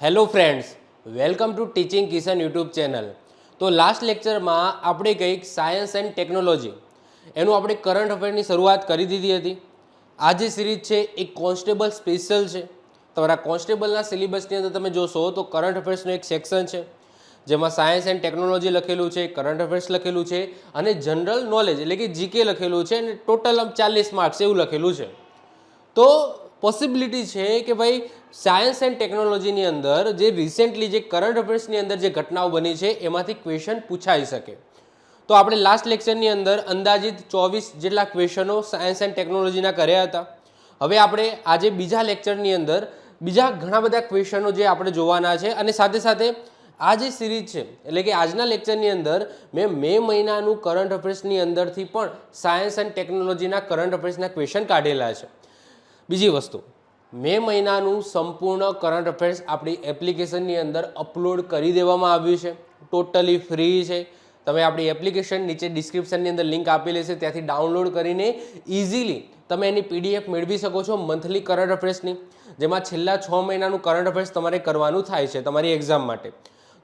Hello friends, welcome to teaching Kishan YouTube channel. તો last લેક્ચરમાં આપણે કંઈક સાયન્સ એન્ડ ટેકનોલોજી એનું આપણે કરંટ અફેરની શરૂઆત કરી દીધી હતી. આ જે સિરીઝ છે એ કોન્સ્ટેબલ સ્પેશિયલ છે. તમારા કોન્સ્ટેબલના સિલેબસની અંદર તમે જોશો તો કરંટ અફેર્સનું એક સેક્શન છે જેમાં સાયન્સ એન્ડ ટેકનોલોજી લખેલું છે, કરંટ અફેર્સ લખેલું છે અને જનરલ નોલેજ એટલે કે જીકે લખેલું છે અને ટોટલ 40 માર્ક્સ એવું લખેલું છે. તો પોસિબિલિટી છે કે ભાઈ સાયન્સ એન્ડ ટેકનોલોજીની અંદર જે રિસેન્ટલી જે કરંટ અફેર્સની અંદર જે ઘટનાઓ બની છે એમાંથી ક્વેશ્ચન પૂછાઈ શકે. તો આપણે લાસ્ટ લેક્ચરની અંદર અંદાજિત 24 જેટલા ક્વેશ્ચનો સાયન્સ એન્ડ ટેકનોલોજીના કર્યા હતા. હવે આપણે આજે બીજા લેક્ચરની અંદર બીજા ઘણા બધા ક્વેશ્ચનો જે આપણે જોવાના છે અને સાથે સાથે આ જે સિરીઝ છે એટલે કે આજના લેક્ચરની અંદર મેં મે મહિનાનું કરંટ અફેર્સની અંદરથી પણ સાયન્સ એન્ડ ટેકનોલોજીના કરંટ અફેર્સના ક્વેશ્ચન કાઢેલા છે. બીજી વસ્તુ, મે મહિનાનું સંપૂર્ણ કરંટ અફેર્સ આપણી એપ્લિકેશનની અંદર અપલોડ કરી દેવામાં આવ્યું છે. ટોટલી ફ્રી છે. તમે આપણી એપ્લિકેશન નીચે ડિસ્ક્રિપ્શનની અંદર લિંક આપેલી છે, ત્યાંથી ડાઉનલોડ કરીને ઇઝીલી તમે એની પીડીએફ મેળવી શકો છો મંથલી કરંટ અફેર્સની, જેમાં છેલ્લા 6 મહિનાનું કરંટ અફેર્સ તમારે કરવાનું થાય છે તમારી એક્ઝામ માટે.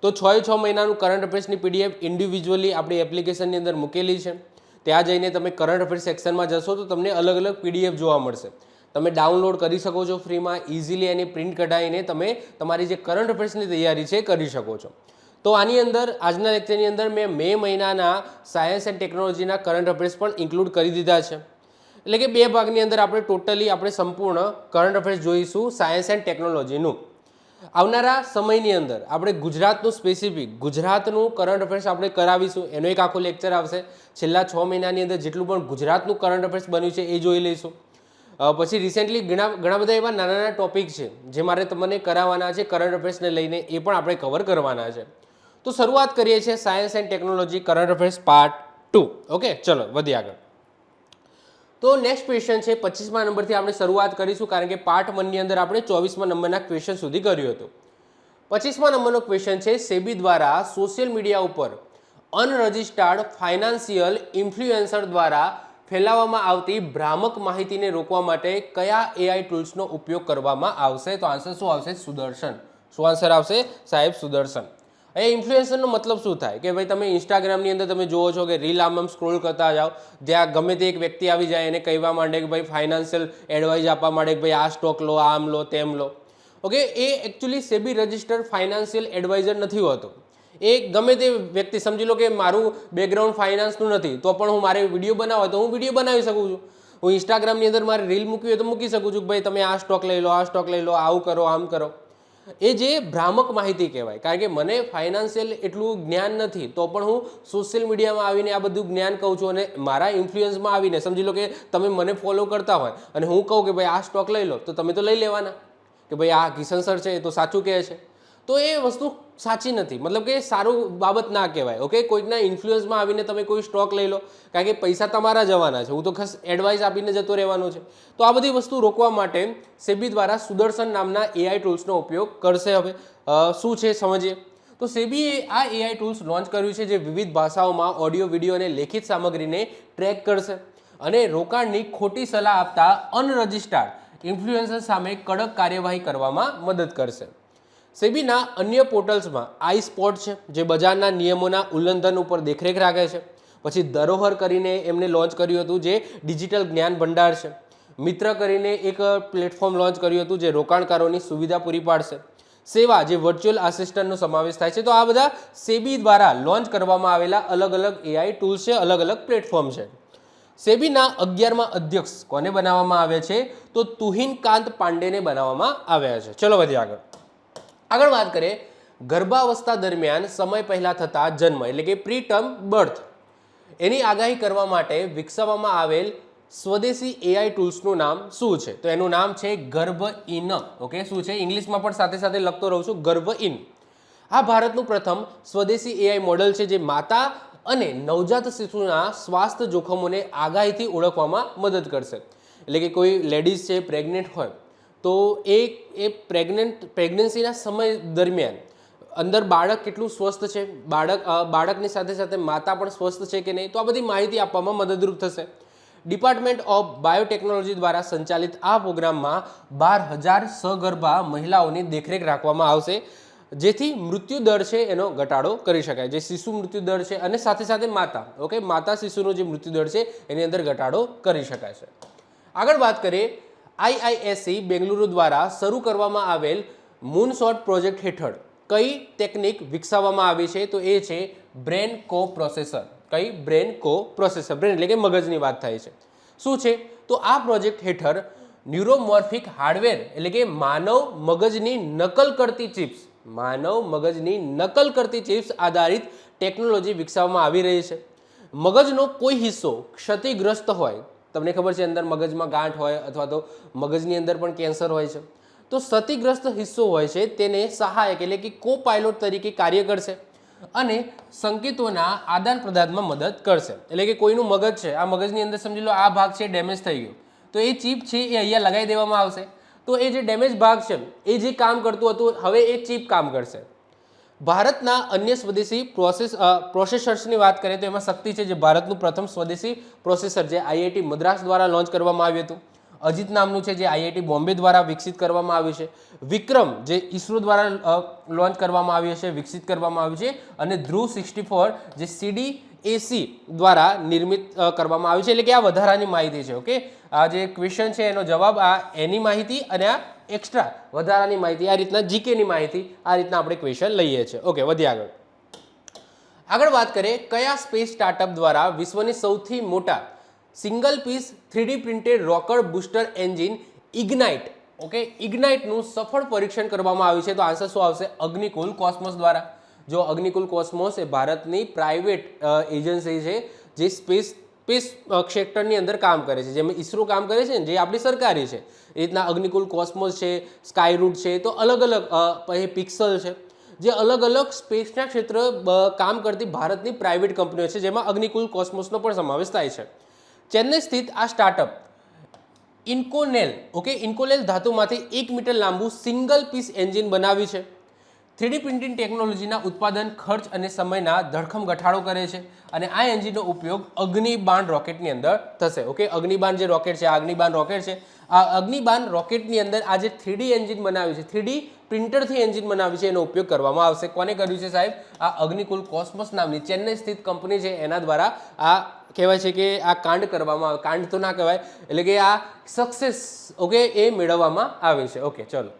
તો 6 મહિનાનું કરંટ અફેર્સની પીડીએફ ઇન્ડિવિજ્યુઅલી આપણી એપ્લિકેશનની અંદર મૂકેલી છે. ત્યાં જઈને તમે કરંટ અફેર્સ સેક્શનમાં જશો તો તમને અલગ અલગ પીડીએફ જોવા મળશે. તમે ડાઉનલોડ કરી શકો છો ફ્રીમાં, ઇઝીલી એની પ્રિન્ટ કઢાવીને તમે તમારી જે કરંટ અફેર્સની તૈયારી છે એ કરી શકો છો. તો આની અંદર આજના લેક્ચરની અંદર મેં મે મહિનાના સાયન્સ એન્ડ ટેકનોલોજીના કરંટ અફેર્સ પણ ઇન્ક્લુડ કરી દીધા છે. એટલે કે 2 ભાગની અંદર આપણે સંપૂર્ણ કરંટ અફેર્સ જોઈશું સાયન્સ એન્ડ ટેકનોલોજીનું. આવનારા સમયની અંદર આપણે ગુજરાતનું સ્પેસિફિક ગુજરાતનું કરંટ અફેર્સ આપણે કરાવીશું. એનો એક આખો લેક્ચર આવશે. છેલ્લા 6 મહિનાની અંદર જેટલું પણ ગુજરાતનું કરંટ અફેર્સ બન્યું છે એ જોઈ લઈશું. પછી રિસેન્ટલી ઘણા બધા એવા નાના નાના ટોપિક છે જે મારે તમને કરાવવાના છે કરંટ અફેર્સને લઈને, એ પણ આપણે કવર કરવાના છે. તો શરૂઆત કરીએ છીએ science and technology current affairs part 2. Okay, ચલો વધીએ આગળ. તો નેક્સ્ટ ક્વેશ્ચન છે 25મા નંબરથી આપણે શરૂઆત કરીશું, કારણ કે પાર્ટ 1 ની અંદર આપણે 24મા નંબરના ક્વેશ્ચન સુધી કર્યું હતું. 25મા નંબરનો ક્વેશ્ચન છે, સેબી દ્વારા સોશિયલ મીડિયા ઉપર અનરજિસ્ટર્ડ ફાઇનાન્શિયલ ઇન્ફ્લુએન્સર દ્વારા ફેલાવવામાં આવતી ભ્રામક માહિતીને રોકવા માટે કયા એઆઈ ટૂલ્સનો ઉપયોગ કરવામાં આવશે? તો આન્સર શું આવશે? સુદર્શન. શું આન્સર આવશે સાહેબ? સુદર્શન. એ ઇન્ફ્લુએન્સરનો મતલબ શું થાય કે ભાઈ તમે ઇન્સ્ટાગ્રામની અંદર તમે જુઓ છો કે રીલ આમ સ્ક્રોલ કરતા જાઓ, જ્યાં ગમે તે એક વ્યક્તિ આવી જાય એને કહેવા માંડે કે ભાઈ ફાઇનાન્શિયલ એડવાઇસ આપવા માંડે કે ભાઈ આ સ્ટોક લો, આમ લો, તેમ લો. ઓકે, એ actually SEBI registered financial advisor નથી હોતો. એ ગમે તે વ્યક્તિ, સમજી લો કે મારું બેકગ્રાઉન્ડ ફાઇનાન્સનું નથી તો પણ હું મારે વિડીયો બનાવવા તો હું વિડીયો બનાવી શકું છું. હું ઇન્સ્ટાગ્રામની અંદર મારે રીલ મૂકવી હોય તો મૂકી શકું છું કે ભાઈ તમે આ સ્ટોક લઈ લો, આ સ્ટોક લઈ લો, આવું કરો, આમ કરો. એ જે ભ્રામક માહિતી કહેવાય, કારણ કે મને ફાઇનાન્શિયલ એટલું જ્ઞાન નથી તો પણ હું સોશિયલ મીડિયામાં આવીને આ બધું જ્ઞાન કહું છું અને મારા ઇન્ફ્લુઅન્સમાં આવીને સમજી લો કે તમે મને ફોલો કરતા હોય અને હું કહું કે ભાઈ આ સ્ટોક લઈ લો તો તમે તો લઈ લેવાના કે ભાઈ આ કિશન સર છે એ તો સાચું કહે છે. તો એ વસ્તુ સાચી નથી, મતલબ કે સારું બાબત ના કહેવાય. ઓકે, કોઈકના ઇન્ફ્લુઅન્સમાં આવીને તમે કોઈ સ્ટોક લઈ લો, કારણ કે પૈસા તમારા જવાના છે, હું તો ખાસ એડવાઇસ આપીને જતો રહેવાનું છે. તો આ બધી વસ્તુ રોકવા માટે સેબી દ્વારા સુદર્શન નામના એઆઈ ટૂલ્સનો ઉપયોગ કરશે. હવે શું છે સમજીએ. તો સેબીએ આ એઆઈ ટૂલ્સ લોન્ચ કર્યું છે જે વિવિધ ભાષાઓમાં ઓડિયો, વિડીયો અને લેખિત સામગ્રીને ટ્રેક કરશે અને રોકાણની ખોટી સલાહ આપતા અનરજિસ્ટર્ડ ઇન્ફ્લુએન્સર સામે કડક કાર્યવાહી કરવામાં મદદ કરશે. સેબીના અન્ય પોર્ટલ્સમાં આઈસ્પોટ છે જે બજારના નિયમોના ઉલ્લંઘન ઉપર દેખરેખ રાખે છે. પછી ધરોહર કરીને એમને લોન્ચ કર્યું હતું જે ડિજિટલ જ્ઞાન ભંડાર છે. મિત્ર કરીને એક પ્લેટફોર્મ લોન્ચ કર્યું હતું જે રોકાણકારોની સુવિધા પૂરી પાડશે. સેવા જે વર્ચ્યુઅલ આસિસ્ટન્ટનો સમાવેશ થાય છે. તો આ બધા સેબી દ્વારા લોન્ચ કરવામાં આવેલા અલગ અલગ એઆઈ ટૂલ્સ છે, અલગ અલગ પ્લેટફોર્મ છે. સેબીના 11મા અધ્યક્ષ કોને બનાવવામાં આવ્યા છે? તો તુહિનકાંત પાંડેને બનાવવામાં આવ્યા છે. ચલો વધીએ આગળ વાત કરીએ. ગર્ભાવસ્થા દરમિયાન સમય પહેલાં થતા જન્મ એટલે કે પ્રી ટર્મ બર્થ એની આગાહી કરવા માટે વિકસાવવામાં આવેલ સ્વદેશી એઆઈ ટૂલ્સનું નામ શું છે? તો એનું નામ છે ગર્ભઇન. ઓકે, શું છે? ઇંગ્લિશમાં પણ સાથે સાથે લખતો રહું છું, ગર્ભઇન. આ ભારતનું પ્રથમ સ્વદેશી એઆઈ મોડલ છે જે માતા અને નવજાત શિશુના સ્વાસ્થ્ય જોખમોને આગાહીથી ઓળખવામાં મદદ કરશે. એટલે કે કોઈ લેડીઝ છે પ્રેગ્નેન્ટ હોય તો એ પ્રેગ્નન્સીના સમય દરમિયાન અંદર બાળક કેટલું સ્વસ્થ છે, બાળકની સાથે સાથે માતા પણ સ્વસ્થ છે કે નહીં, તો આ બધી માહિતી આપવામાં મદદરૂપ થશે. ડિપાર્ટમેન્ટ ઓફ બાયોટેકનોલોજી દ્વારા સંચાલિત આ પ્રોગ્રામમાં 12,000 સગર્ભા મહિલાઓની દેખરેખ રાખવામાં આવશે, જેથી મૃત્યુ દર છે એનો ઘટાડો કરી શકાય, જે શિશુ મૃત્યુ દર છે અને સાથે સાથે માતા માતા શિશુનો જે મૃત્યુ દર છે એની અંદર ઘટાડો કરી શકાય છે. આગળ વાત કરીએ, IISc બેંગલુરુ દ્વારા શરૂ કરવામાં આવેલ મૂનશોટ પ્રોજેક્ટ હેઠળ કઈ ટેકનિક વિકસાવવામાં આવી છે? તો એ છે બ્રેન કો પ્રોસેસર. કઈ? બ્રેન કો પ્રોસેસર. બ્રેન એટલે કે મગજની વાત થાય છે. શું છે? તો આ પ્રોજેક્ટ હેઠળ ન્યુરોમોર્ફિક હાર્ડવેર એટલે કે માનવ મગજની નકલ કરતી ચિપ્સ આધારિત ટેકનોલોજી વિકસાવવામાં આવી રહી છે. મગજનો કોઈ હિસ્સો ક્ષતિગ્રસ્ત હોય, તમને ખબર છે અંદર મગજમાં ગાંઠ હોય અથવા તો મગજની અંદર પણ કેન્સર હોય છે, તો ક્ષતિગ્રસ્ત હિસ્સો હોય છે તેને સહાયક એટલે કે કો પાયલોટ તરીકે કાર્ય કરશે અને સંકેતોના આદાન પ્રદાનમાં મદદ કરશે. એટલે કે કોઈનું મગજ છે, આ મગજની અંદર સમજી લો આ ભાગ છે ડેમેજ થઈ ગયો, તો એ ચિપ છે એ અહીંયા લગાવી દેવામાં આવશે, તો એ જે ડેમેજ ભાગ છે એ જે કામ કરતું હતું હવે એ ચિપ કામ કરશે. ભારતના અન્ય સ્વદેશી પ્રોસેસર્સની વાત કરીએ તો એમાં શક્તિ છે, જે ભારતનું પ્રથમ સ્વદેશી પ્રોસેસર જે IIT મદ્રાસ દ્વારા લોન્ચ કરવામાં આવ્યું હતું. અજીત નામનું છે જે IIT બોમ્બે દ્વારા વિકસિત કરવામાં આવ્યું છે. વિક્રમ જે ISRO દ્વારા લોન્ચ કરવામાં આવ્યું છે, વિકસિત કરવામાં આવ્યું છે. અને ધ્રુવ 64 જે CDAC દ્વારા નિર્મિત કરવામાં આવ્યું છે. એટલે કે આ વધારાની માહિતી છે. ઓકે, આ જે ક્વેશ્ચન છે એનો જવાબ આ એની માહિતી અને આ એક્સ્ટ્રા વધારાની માહિતી, આ રીતના જીકેની માહિતી, આ રીતના આપણે ક્વેશ્ચન લઈએ છીએ. ઓકે, વધીએ આગળ વાત કરીએ, કયા સ્પેસ સ્ટાર્ટઅપ દ્વારા વિશ્વની સૌથી મોટા single piece 3D printed rocket booster engine ઇગ્નાઇટનું સફળ પરીક્ષણ કરવામાં આવ્યું છે? તો આન્સર શું આવશે? અગ્નિકુલ કોસ્મોસ દ્વારા. જો અગ્નિકુલ કોસ્મોસ એ ભારતની પ્રાઇવેટ એજન્સી છે જે સ્પેસ ક્ષેત્રની અંદર કામ કરે છે, જેમાં ISRO કામ કરે છે ને, જે આપણી સરકારી છે. એ રીતના અગ્નિકુલ કોસ્મોસ છે, સ્કાયરૂટ છે, તો અલગ અલગ પિક્સલ છે, જે અલગ અલગ સ્પેસના ક્ષેત્ર કામ કરતી ભારતની પ્રાઇવેટ કંપનીઓ છે, જેમાં અગ્નિકુલ કોસ્મોસનો પણ સમાવેશ થાય છે. ચેન્નઈ સ્થિત આ સ્ટાર્ટઅપ ઇન્કોનેલ ધાતુમાંથી 1 મીટર લાંબુ સિંગલ પીસ એન્જિન બનાવ્યું છે. 3D પ્રિન્ટિંગ ટેકનોલોજીના ઉત્પાદન ખર્ચ અને સમયના ધડખમ ઘટાડો કરે છે અને આ એન્જિનનો ઉપયોગ અગ્નિબાણ રોકેટની અંદર થશે. ઓકે, અગ્નિબાણ જે રોકેટ છે, આ અગ્નિબાણ રોકેટ છે, આ અગ્નિબાણ રોકેટની અંદર આ જે 3D એન્જિન બનાવ્યું છે, 3D પ્રિન્ટરથી એન્જિન બનાવ્યું છે, એનો ઉપયોગ કરવામાં આવશે. કોને કર્યું છે સાહેબ? આ અગ્નિકુલ કોસ્મોસ નામની ચેન્નઈ સ્થિત કંપની છે એના દ્વારા આ કહેવાય છે કે આ કાંડ કરવામાં આવે, કાંડ તો ના કહેવાય, એટલે કે આ સક્સેસ એ મેળવવામાં આવે છે. ઓકે, ચલો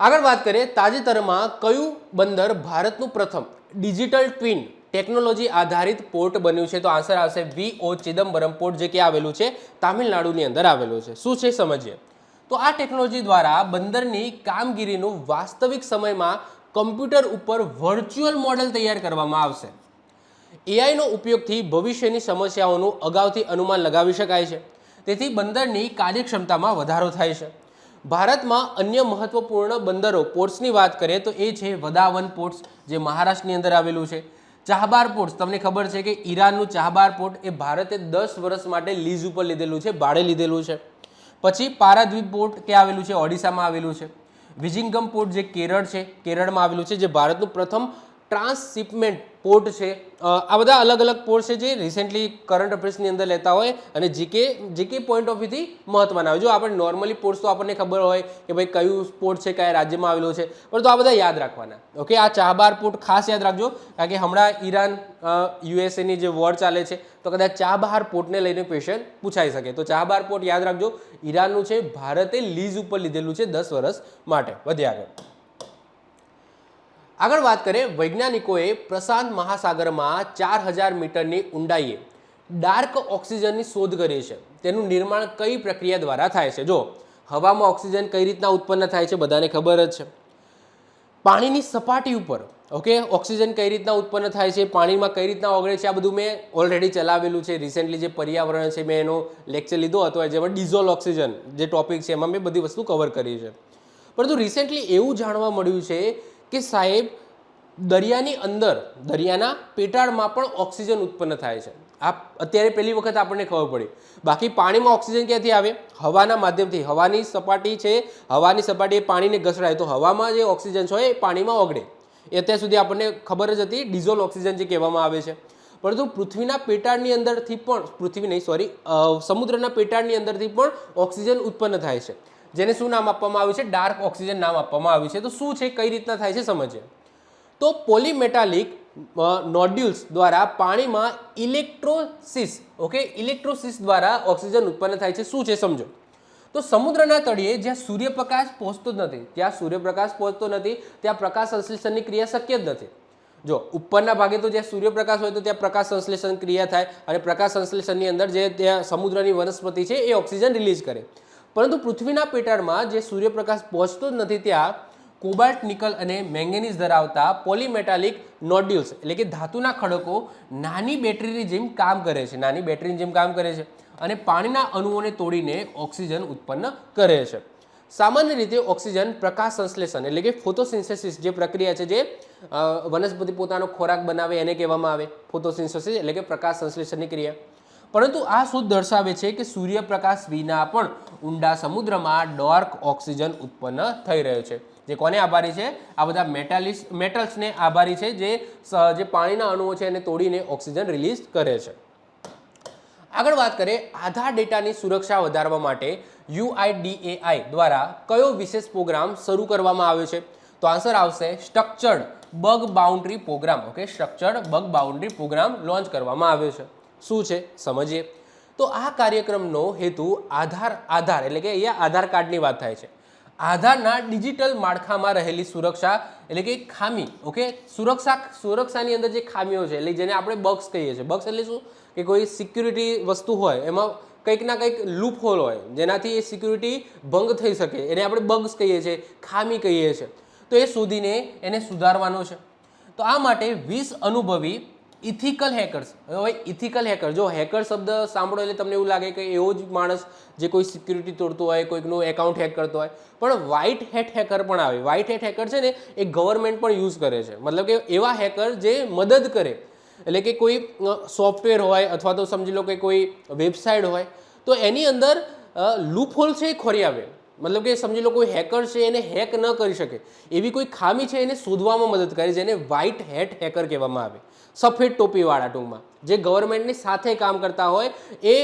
આગળ વાત કરીએ, તાજેતરમાં કયું બંદર ભારતનું પ્રથમ ડિજિટલ ટ્વિન ટેકનોલોજી આધારિત પોર્ટ બન્યું છે? તો આન્સર આવશે VO ચિદમ્બરમ પોર્ટ, જે કે આવેલું છે તામિલનાડુની અંદર આવેલું છે. શું છે સમજીએ. તો આ ટેકનોલોજી દ્વારા બંદરની કામગીરીનું વાસ્તવિક સમયમાં કમ્પ્યુટર ઉપર વર્ચ્યુઅલ મોડેલ તૈયાર કરવામાં આવશે. AIનો ઉપયોગથી ભવિષ્યની સમસ્યાઓનું અગાઉથી અનુમાન લગાવી શકાય છે, તેથી બંદરની કાર્યક્ષમતામાં વધારો થાય છે. ભારતમાં અન્ય મહત્વપૂર્ણ બંદરો પોર્ટ્સની વાત કરીએ તો એ છે વદાવન પોર્ટ્સ, જે મહારાષ્ટ્રની અંદર આવેલું છે. ચાહબાર પોર્ટ્સ, તમને ખબર છે કે ઈરાનનું ચાહબાર પોર્ટ એ ભારતે 10 વર્ષ માટે લીઝ ઉપર લીધેલું છે, ભાડે લીધેલું છે. પછી પારાદ્વીપ પોર્ટ કે આવેલું છે ઓડિશામાં આવેલું છે. વિજિંગમ પોર્ટ જે કેરળ છે, કેરળમાં આવેલું છે, જે ભારતનું પ્રથમ ટ્રાન્સશિપમેન્ટ પોર્ટ છે. આ બધા અલગ અલગ પોર્ટ છે જે રિસેન્ટલી કરંટ અફેર્સની અંદર લેતા હોય અને જીકે પોઈન્ટ ઓફ વ્યૂથી મહત્વના હોય. જો આપણે નોર્મલી પોર્ટ્સ તો આપણને ખબર હોય કે ભાઈ કયું પોર્ટ છે, કયા રાજ્યમાં આવેલું છે, પરંતુ આ બધા યાદ રાખવાના. ઓકે, આ ચાહબાર પોર્ટ ખાસ યાદ રાખજો, કારણ કે હમણાં ઈરાન USAની જે વોર ચાલે છે, તો કદાચ ચાબહાર પોર્ટને લઈને ક્વેશ્ચન પૂછાઈ શકે. તો ચાહબાર પોર્ટ યાદ રાખજો, ઈરાનનું છે, ભારતે લીઝ ઉપર લીધેલું છે 10 વર્ષ માટે. વધ્યા આગળ વાત કરીએ, વૈજ્ઞાનિકોએ પ્રશાંત મહાસાગરમાં 4000 મીટરની ઊંડાઈએ ડાર્ક ઓક્સિજનની શોધ કરી છે. તેનું નિર્માણ કઈ પ્રક્રિયા દ્વારા થાય છે? જો હવામાં ઓક્સિજન કઈ રીતના ઉત્પન્ન થાય છે બધાને ખબર જ છે. પાણીની સપાટી ઉપર ઓક્સિજન કઈ રીતના ઉત્પન્ન થાય છે, પાણીમાં કઈ રીતના ઓગળે છે, આ બધું મેં ઓલરેડી ચલાવેલું છે. રિસેન્ટલી જે પર્યાવરણ છે મેં એનો લેક્ચર લીધો હતો, જેમાં ડિઝોલ્વ ઓક્સિજન જે ટોપિક છે એમાં મેં બધી વસ્તુ કવર કરી છે. પરંતુ રિસેન્ટલી એવું જાણવા મળ્યું છે કે સાહેબ દરિયાની અંદર, દરિયાના પેટાળમાં પણ ઓક્સિજન ઉત્પન્ન થાય છે. આ અત્યારે પહેલી વખત આપણને ખબર પડી. બાકી પાણીમાં ઓક્સિજન ક્યાંથી આવે? હવાના માધ્યમથી. હવાની સપાટી છે, હવાની સપાટી એ પાણીને ઘસડાય તો હવામાં જે ઓક્સિજન હોય એ પાણીમાં ઓગળે. એ અત્યાર સુધી આપણને ખબર જ હતી, ડિઝોલ્વ ઓક્સિજન જે કહેવામાં આવે છે. પરંતુ પૃથ્વીના પેટાળની અંદરથી પણ પૃથ્વી નહીં સોરી સમુદ્રના પેટાળની અંદરથી પણ ઓક્સિજન ઉત્પન્ન થાય છે, જેને શું નામ આપવામાં આવ્યું છે? ડાર્ક ઓક્સિજન નામ આપવામાં આવ્યું છે. તો શું છે, કઈ રીતના થાય છે સમજીએ. તો પોલીમેટાલિક નોડ્યુલ્સ દ્વારા પાણીમાં ઇલેક્ટ્રોસિસ ઇલેક્ટ્રોસિસ દ્વારા ઓક્સિજન ઉત્પન્ન થાય છે. શું છે સમજો. તો સમુદ્રના તળિયે જ્યાં સૂર્યપ્રકાશ પહોંચતો જ નથી, ત્યાં પ્રકાશ સંશ્લેષણની ક્રિયા શક્ય જ નથી. જો ઉપરના ભાગે તો જ્યાં સૂર્યપ્રકાશ હોય તો ત્યાં પ્રકાશ સંશ્લેષણ ક્રિયા થાય અને પ્રકાશ સંશ્લેષણની અંદર જે ત્યાં સમુદ્રની વનસ્પતિ છે એ ઓક્સિજન રિલીઝ કરે. પરંતુ પૃથ્વીના પેટાળમાં જે સૂર્યપ્રકાશ પહોંચતો જ નથી ત્યાં કોબાલ્ટ, નિકલ અને મેંગેનીઝ ધરાવતા પોલીમેટાલિક નોડ્યુલ્સ એટલે કે ધાતુના ખડકો નાની બેટરીની જેમ કામ કરે છે, અને પાણીના અણુઓને તોડીને ઓક્સિજન ઉત્પન્ન કરે છે. સામાન્ય રીતે ઓક્સિજન પ્રકાશ સંશ્લેષણ એટલે કે ફોટોસિન્થેસિસ જે પ્રક્રિયા છે, જે વનસ્પતિ પોતાનો ખોરાક બનાવે એને કહેવામાં આવે ફોટોસિન્થેસિસ એટલે કે પ્રકાશ સંશ્લેષણની ક્રિયા. પરંતુ આ શોધ દર્શાવે છે કે સૂર્યપ્રકાશ વિના પણ ઊંડા સમુદ્રમાં ડાર્ક ઓક્સિજન ઉત્પન્ન થઈ રહ્યો છે. જે કોને આભારી છે? આ બધા મેટલ્સને આભારી છે, જે પાણીના અણુઓ છે એને તોડીને ઓક્સિજન રિલીઝ કરે છે. આગળ વાત કરીએ, આધાર ડેટાની સુરક્ષા વધારવા માટે UIDAI દ્વારા કયો વિશેષ પ્રોગ્રામ શરૂ કરવામાં આવ્યો છે? તો આન્સર આવશે structured bug boundary program. Structured bug boundary program launch કરવામાં આવ્યો છે. શું છે સમજીએ. તો આ કાર્યક્રમનો હેતુ આધાર એટલે કે અહીંયા આધાર કાર્ડની વાત થાય છે. આધારના ડિજિટલ માળખામાં રહેલી સુરક્ષા એટલે કે ખામી સુરક્ષાની અંદર જે ખામીઓ છે એટલે જેને આપણે બગ્સ કહીએ છીએ. બગ્સ એટલે શું? કે કોઈ સિક્યુરિટી વસ્તુ હોય એમાં કંઈક ના કંઈક લૂપ હોલ હોય જેનાથી એ સિક્યુરિટી ભંગ થઈ શકે, એને આપણે બગ્સ કહીએ છીએ, ખામી કહીએ છીએ. તો એ શોધીને એને સુધારવાનો છે. તો આ માટે 20 અનુભવી ઇથિકલ હેકર્સ. હવે ઇથિકલ હેકર, જો હેકર શબ્દ સાંભળો એટલે તમને એવું લાગે કે એવો જ માણસ જે કોઈ સિક્યુરિટી તોડતો હોય, કોઈકનું એકાઉન્ટ હેક કરતો હોય, પણ વ્હાઇટ હેટ હેકર પણ આવે. વ્હાઇટ હેટ હેકર છે ને એ ગવર્મેન્ટ પણ યુઝ કરે છે, મતલબ કે એવા હેકર જે મદદ કરે, એટલે કે કોઈ સોફ્ટવેર હોય અથવા તો સમજી લો કે કોઈ વેબસાઇટ હોય તો એની અંદર લૂપ હોલ છે એ ખોરી આવે, મતલબ કે સમજી લો કોઈ હેકર છે એને હેક ન કરી શકે એવી કોઈ ખામી છે એને શોધવામાં મદદ કરે, જેને વ્હાઇટ હેટ હેકર કહેવામાં આવે. સફેદ ટોપીવાળા ટૂંકમાં જે ગવર્મેન્ટની સાથે કામ કરતા હોય એ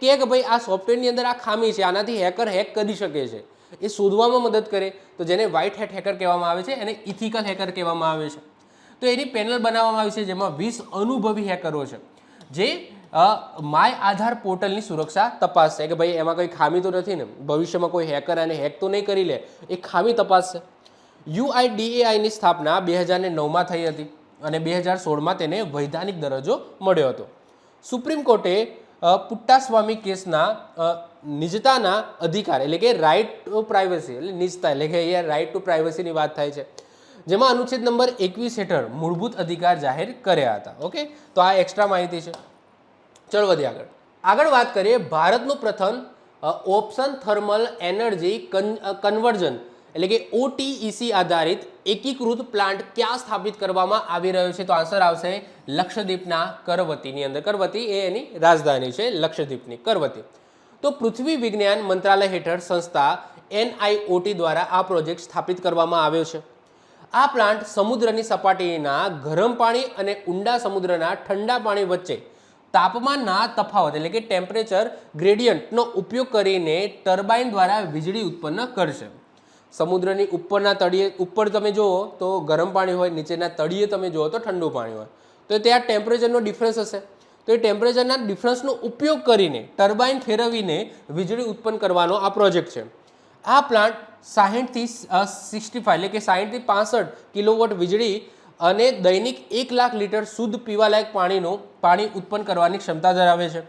કહે કે ભાઈ આ સોફ્ટવેરની અંદર આ ખામી છે, આનાથી હેકર હેક કરી શકે છે, એ શોધવામાં મદદ કરે, તો જેને વ્હાઇટ હેટ હેકર કહેવામાં આવે છે, એને ઇથિકલ હેકર કહેવામાં આવે છે. તો એની પેનલ બનાવવામાં આવી છે જેમાં 20 અનુભવી હેકરો છે જે માય આધાર પોર્ટલની સુરક્ષા તપાસશે કે ભાઈ એમાં કોઈ ખામી તો નથી ને, ભવિષ્યમાં કોઈ હેકર આને હેક તો નહીં કરી લે, એ ખામી તપાસશે. UIDAIની સ્થાપના 2009માં થઈ હતી અને 2016માં તેને વૈધાનિક દરજ્જો મળ્યો હતો. સુપ્રીમ કોર્ટે પુટ્ટાસ્વામી કેસના નિજતાના અધિકાર એટલે કે રાઇટ ટુ પ્રાઇવસી એટલે નિજતા એટલે કે અહીંયા રાઇટ ટુ પ્રાઇવસીની વાત થાય છે, જેમાં અનુચ્છેદ નંબર 21 હેઠળ મૂળભૂત અધિકાર જાહેર કર્યા હતા. ઓકે, તો આ એક્સ્ટ્રા માહિતી છે. ચલો વધીએ આગળ વાત કરીએ. ભારતનું પ્રથમ ઓપ્શન થર્મલ એનર્જી કન્વર્ઝન એટલે કે OTEC આધારિત એકીકૃત પ્લાન્ટ ક્યાં સ્થાપિત કરવામાં આવી રહ્યો છે? તો આન્સર આવશે લક્ષદ્વીપના કરવતીની અંદર. કરવતી એ એની રાજધાની છે, લક્ષદ્વીપની કરવતી. તો પૃથ્વી વિજ્ઞાન મંત્રાલય હેઠળ સંસ્થા NIOT દ્વારા આ પ્રોજેક્ટ સ્થાપિત કરવામાં આવ્યો છે. આ પ્લાન્ટ સમુદ્રની સપાટીના ગરમ પાણી અને ઊંડા સમુદ્રના ઠંડા પાણી વચ્ચે તાપમાનના તફાવત એટલે કે ટેમ્પરેચર ગ્રેડિયન્ટનો ઉપયોગ કરીને ટર્બાઇન દ્વારા વીજળી ઉત્પન્ન કરશે. સમુદ્રની ઉપરના તળિયે ઉપર તમે જુઓ તો ગરમ પાણી હોય, નીચેના તળિયે તમે જુઓ તો ઠંડુ પાણી હોય, તો ત્યાં ટેમ્પરેચરનો ડિફરન્સ હશે. તો એ ટેમ્પરેચરના ડિફરન્સનો ઉપયોગ કરીને ટર્બાઇન ફેરવીને વીજળી ઉત્પન્ન કરવાનો આ પ્રોજેક્ટ છે. આ પ્લાન્ટ 60 થી 65 એટલે કે 60 થી 65 કિલોવોટ વીજળી અને દૈનિક 1 લાખ લીટર શુદ્ધ પીવાલાયક પાણી ઉત્પન્ન કરવાની ક્ષમતા ધરાવે છે.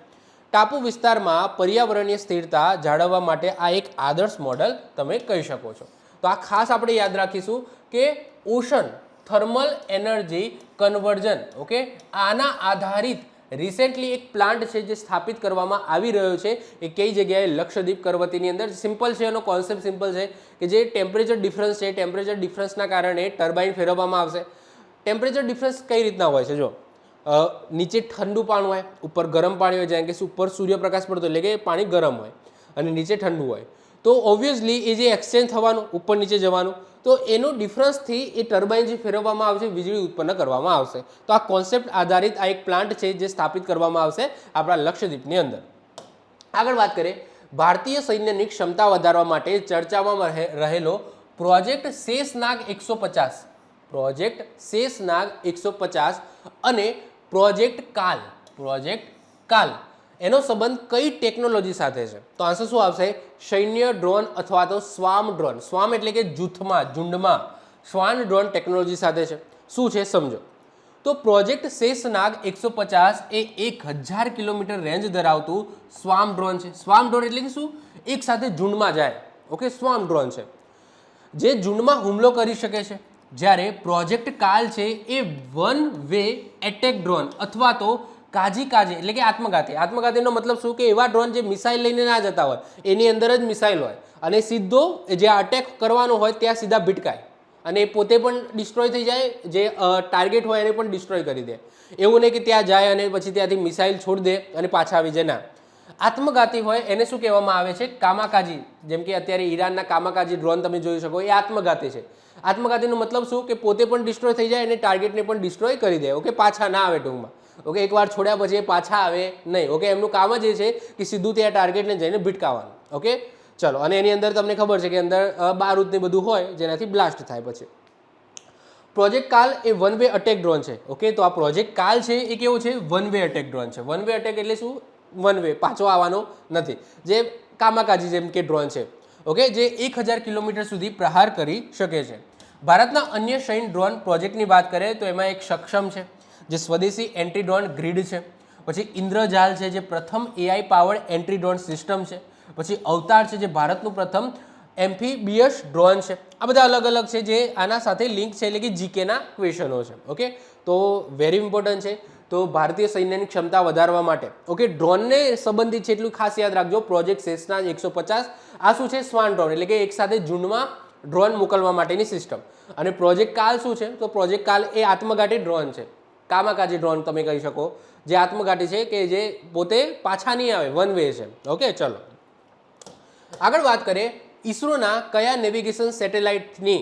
ટાપુ વિસ્તારમાં પર્યાવરણીય સ્થિરતા જાળવવા માટે આ એક આદર્શ મોડલ તમે કહી શકો છો. તો આ ખાસ આપણે યાદ રાખીશું કે ocean thermal energy conversion, okay, આના આધારિત રિસેન્ટલી એક પ્લાન્ટ છે જે સ્થાપિત કરવામાં આવી રહ્યો છે. એ કઈ જગ્યાએ? લક્ષદ્વીપ કરવતીની અંદર. સિમ્પલ છે, એનો કોન્સેપ્ટ સિમ્પલ છે કે જે ટેમ્પરેચર ડિફરન્સ છે, ટેમ્પરેચર ડિફરન્સના કારણે ટર્બાઇન ફેરવવામાં આવશે. ટેમ્પરેચર ડિફરન્સ કઈ રીતના હોય છે? જો નીચે ઠંડુ પાણી હોય, ઉપર ગરમ પાણી હોય, જેમ કે ઉપર સૂર્યપ્રકાશ પડતો એટલે કે પાણી ગરમ હોય અને નીચે ઠંડુ હોય, તો ઓબ્વિયસલી એ જે એક્સચેન્જ થવાનું ઉપર નીચે જવાનું, તો એનો ડિફરન્સથી એ ટર્બાઇન જે ફેરવવામાં આવશે વીજળી ઉત્પન્ન કરવામાં આવશે. તો આ કોન્સેપ્ટ આધારિત આ એક પ્લાન્ટ છે જે સ્થાપિત કરવામાં આવશે આપણા લક્ષદ્વીપની અંદર. આગળ વાત કરીએ, ભારતીય સૈન્યની ક્ષમતા વધારવા માટે ચર્ચામાં રહેલો પ્રોજેક્ટ શેષનાગ 150, પ્રોજેક્ટ શેષનાગ 150 અને પ્રોજેક્ટ કાલ એનો સંબંધ કઈ ટેકનોલોજી સાથે છે? તો આન્સર શું આવશે? સૈન્ય ડ્રોન અથવા તો સ્વામ ડ્રોન. સ્વામ એટલે કે જૂથમાં, ઝુંડમાં. સ્વાન ડ્રોન ટેકનોલોજી સાથે છે. શું છે સમજો. તો પ્રોજેક્ટ શેષનાગ 150 એ 1000 કિલોમીટર રેન્જ ધરાવતું સ્વામ ડ્રોન છે. સ્વામ ડ્રોન એટલે કે શું? એક સાથે ઝુંડમાં જાય. ઓકે, સ્વામ ડ્રોન છે જે ઝુંડમાં હુમલો કરી શકે છે. જ્યારે પ્રોજેક્ટ કાલ છે એ વન વે એટેક ડ્રોન અથવા તો કાજી એટલે કે આત્મઘાતી. આત્મઘાતીનો મતલબ શું? કે એવા ડ્રોન જે મિસાઇલ લઈને ના જતા હોય, એની અંદર જ મિસાઇલ હોય અને સીધો જે અટેક કરવાનો હોય ત્યાં સીધા ભીટકાય અને એ પોતે પણ ડિસ્ટ્રોય થઈ જાય, જે ટાર્ગેટ હોય એને પણ ડિસ્ટ્રોય કરી દે. એવું નહીં કે ત્યાં જાય અને પછી ત્યાંથી મિસાઇલ છોડી દે અને પાછા આવી જાય. ના, આત્મઘાતી હોય એને શું કહેવામાં આવે છે? કામાકાજી. જેમ કે અત્યારે ઈરાનના કામાકાજી ડ્રોન તમે જોઈ શકો, એ આત્મઘાતી છે. આત્મઘાતીનો મતલબ શું? કે પોતે પણ ડિસ્ટ્રોય થઈ જાય અને ટાર્ગેટને પણ ડિસ્ટ્રોય કરી દે. ઓકે, પાછા ના આવે ટૂંકમાં. ઓકે, એકવાર છોડ્યા પછી એ પાછા આવે નહીં. ઓકે, એમનું કામ જ એ છે કે સીધું ત્યાં ટાર્ગેટને જઈને ભીટકાવવાનું. ઓકે, ચલો. અને એની અંદર તમને ખબર છે કે અંદર બારૂદ ને બધું હોય જેનાથી બ્લાસ્ટ થાય. પછી પ્રોજેક્ટ કાલ એ વન વે અટેક ડ્રોન છે. ઓકે, તો આ પ્રોજેક્ટ કાલ છે એ કેવું છે? વન વે અટેક ડ્રોન છે. વન વે અટેક એટલે શું? વન વે, પાછો આવવાનો નથી. જે કામાકાજી જેમ કે ડ્રોન છે. ઓકે, જે 1000 કિલોમીટર સુધી પ્રહાર કરી શકે છે. ભારતના અન્ય સૈન્ય ડ્રોન પ્રોજેક્ટની વાત કરીએ તો એમાં એક સક્ષમ છે જે સ્વદેશી એન્ટી ડ્રોન ગ્રીડ છે. પછી ઇન્દ્રજાલ છે જે પ્રથમ AI powered anti drone system છે. પછી અવતાર છે જે ભારતનું પ્રથમ એમ્ફીબિયસ ડ્રોન છે. આ બધા અલગ અલગ છે જે આના સાથે લિંક છે, એટલે કે જીકેના ક્વેશ્ચનો છે. ઓકે, તો વેરી ઇમ્પોર્ટન્ટ છે. તો ભારતીય સૈન્યની ક્ષમતા વધારવા માટે ઓકે ડ્રોનને સંબંધિત છે એટલું ખાસ યાદ રાખજો. પ્રોજેક્ટ શેષનાગ 150 આ શું છે? સ્વાન ડ્રોન એટલે કે એક સાથે ઝુંડમાં ડ્રોન મોકલવા માટેની સિસ્ટમ. અને પ્રોજેક્ટ કાલ શું છે? તો પ્રોજેક્ટ કાલ એ આત્મઘાતી ડ્રોન છે. કામાકાજી ડ્રોન તમે કહી શકો, જે આત્મઘાતી છે કે જે પોતે પાછા નહીં આવે, વન વે છે. ઓકે, ચલો આગળ વાત કરીએ. ઈસરોના કયા નેવિગેશન સેટેલાઇટની